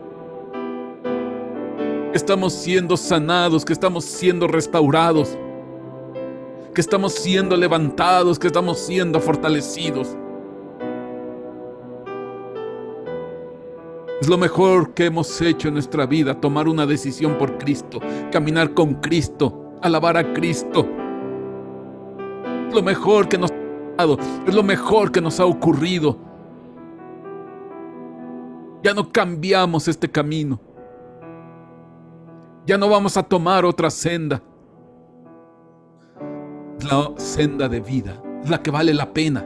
que estamos siendo sanados, que estamos siendo restaurados, que estamos siendo levantados, que estamos siendo fortalecidos. Es lo mejor que hemos hecho en nuestra vida, tomar una decisión por Cristo, caminar con Cristo, alabar a Cristo. Es lo mejor que nos ha dado, es lo mejor que nos ha ocurrido. Ya no cambiamos este camino. Ya no vamos a tomar otra senda. Es la senda de vida, es la que vale la pena.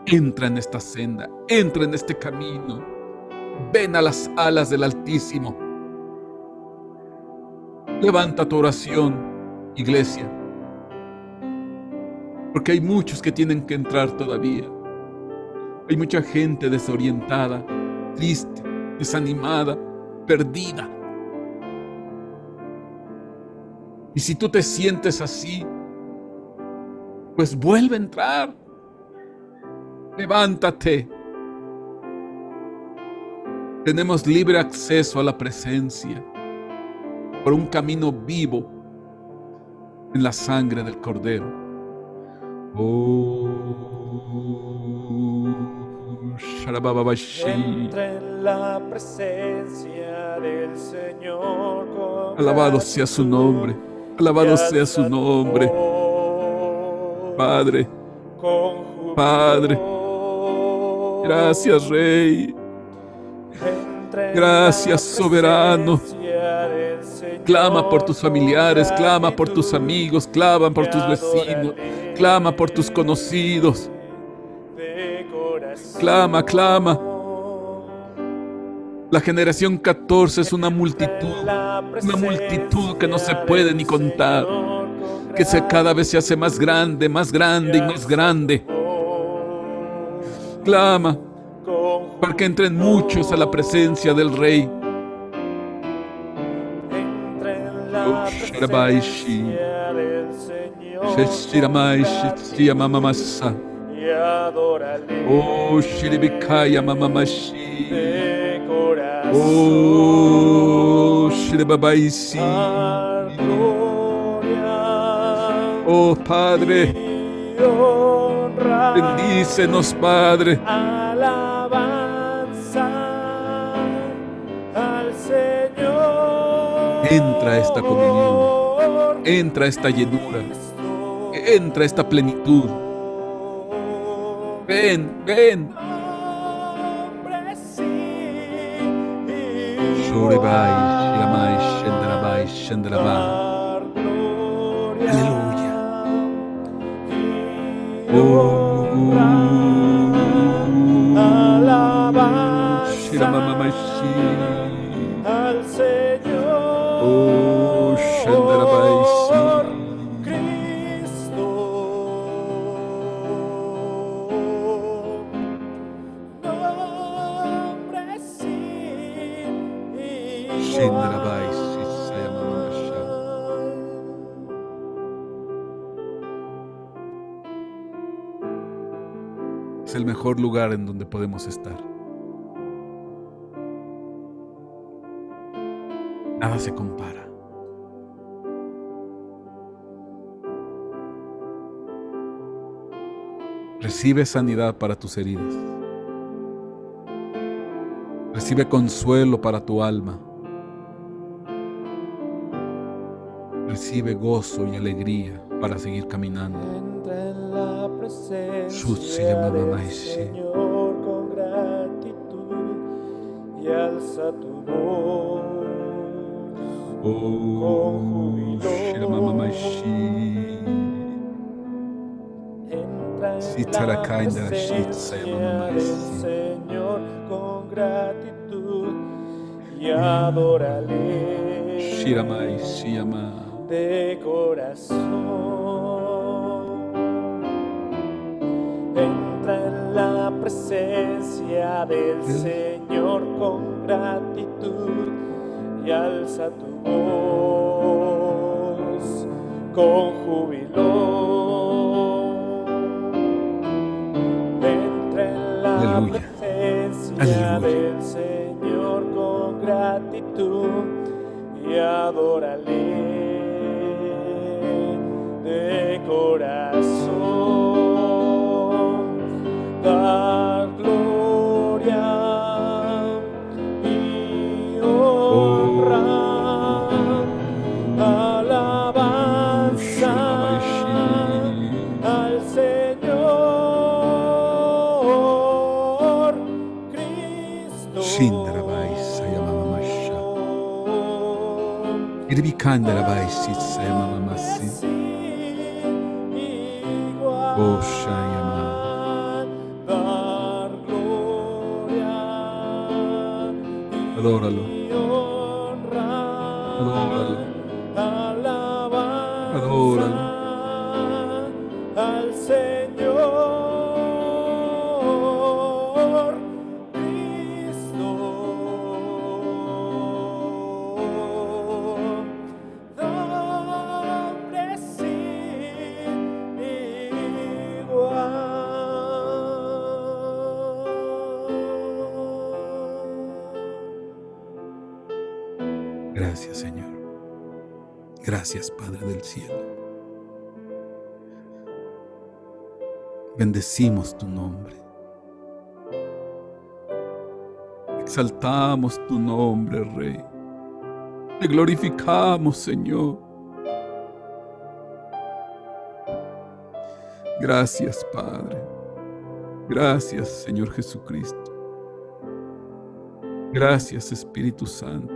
Entra en esta senda, entra en este camino. Ven a las alas del Altísimo. Levanta tu oración, iglesia, porque hay muchos que tienen que entrar todavía. Hay mucha gente desorientada, triste, desanimada, perdida. Y si tú te sientes así, pues vuelve a entrar. Levántate. Tenemos libre acceso a la presencia por un camino vivo en la sangre del Cordero. Entra en la presencia del Señor con Alabado sea su nombre. Alabado sea su nombre. Padre, Padre, gracias, Rey. Gracias, soberano. Clama por tus familiares, clama por tus amigos, clama por tus vecinos, clama por tus conocidos. Clama, clama. La generación 14 es una multitud que no se puede ni contar, que cada vez se hace más grande y más grande. Clama para que entren muchos a la presencia del Rey. Oh, Shiribikaya Mamamashi. Oh, Shiribabaisi. Oh, Padre, bendícenos, Padre. Alabanza al Señor. Entra esta comunión, entra esta llenura, entra esta plenitud. Ven, ven. Shuribai, Shiamai, Shendarabai, Shendarabai. Aleluya. Alabanza Shiramamamashi. al Señor. Oh, Shendarabai. Cristo. Nombre sin Shendarabai, igual. Sisayamamasha. Es el mejor lugar en donde podemos estar. Nada se compara. Recibe sanidad para tus heridas. Recibe consuelo para tu alma. Recibe gozo y alegría para seguir caminando. Entra en la presencia Shutsia del Mamamashi. Señor con gratitud y alza tu voz con Oh, júbilo. Shiramamamashi. Entra en Sitarakai la Ndarashit presencia del Sayamamamashi. Señor con gratitud y adórale Shiramai Shiyama. de corazón. Entra en la presencia del Señor con gratitud y alza tu voz con júbilo. Entra en la Aleluya. presencia Aleluya. del Señor con gratitud y adórale de corazón. Dar gloria y honra, alabanza al Señor Cristo. Shindarabai Sayamamasha. Irvikandarabai Sayamamasi. Oh Shayama. Dar gloria Adóralo. y honra, Adóralo. alabanza Adóralo. al Señor Cristo. Nombre sin igual. Gracias, Señor. Gracias, Padre del cielo. Bendecimos tu nombre. Exaltamos tu nombre, Rey. Te glorificamos, Señor. Gracias, Padre. Gracias, Señor Jesucristo. Gracias, Espíritu Santo.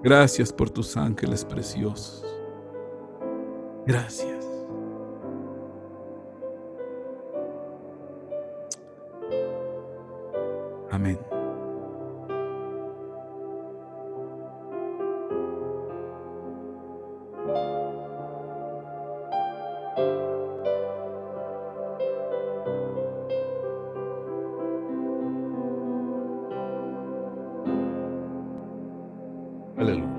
Gracias por tus ángeles preciosos. Gracias. Amén. Aleluya.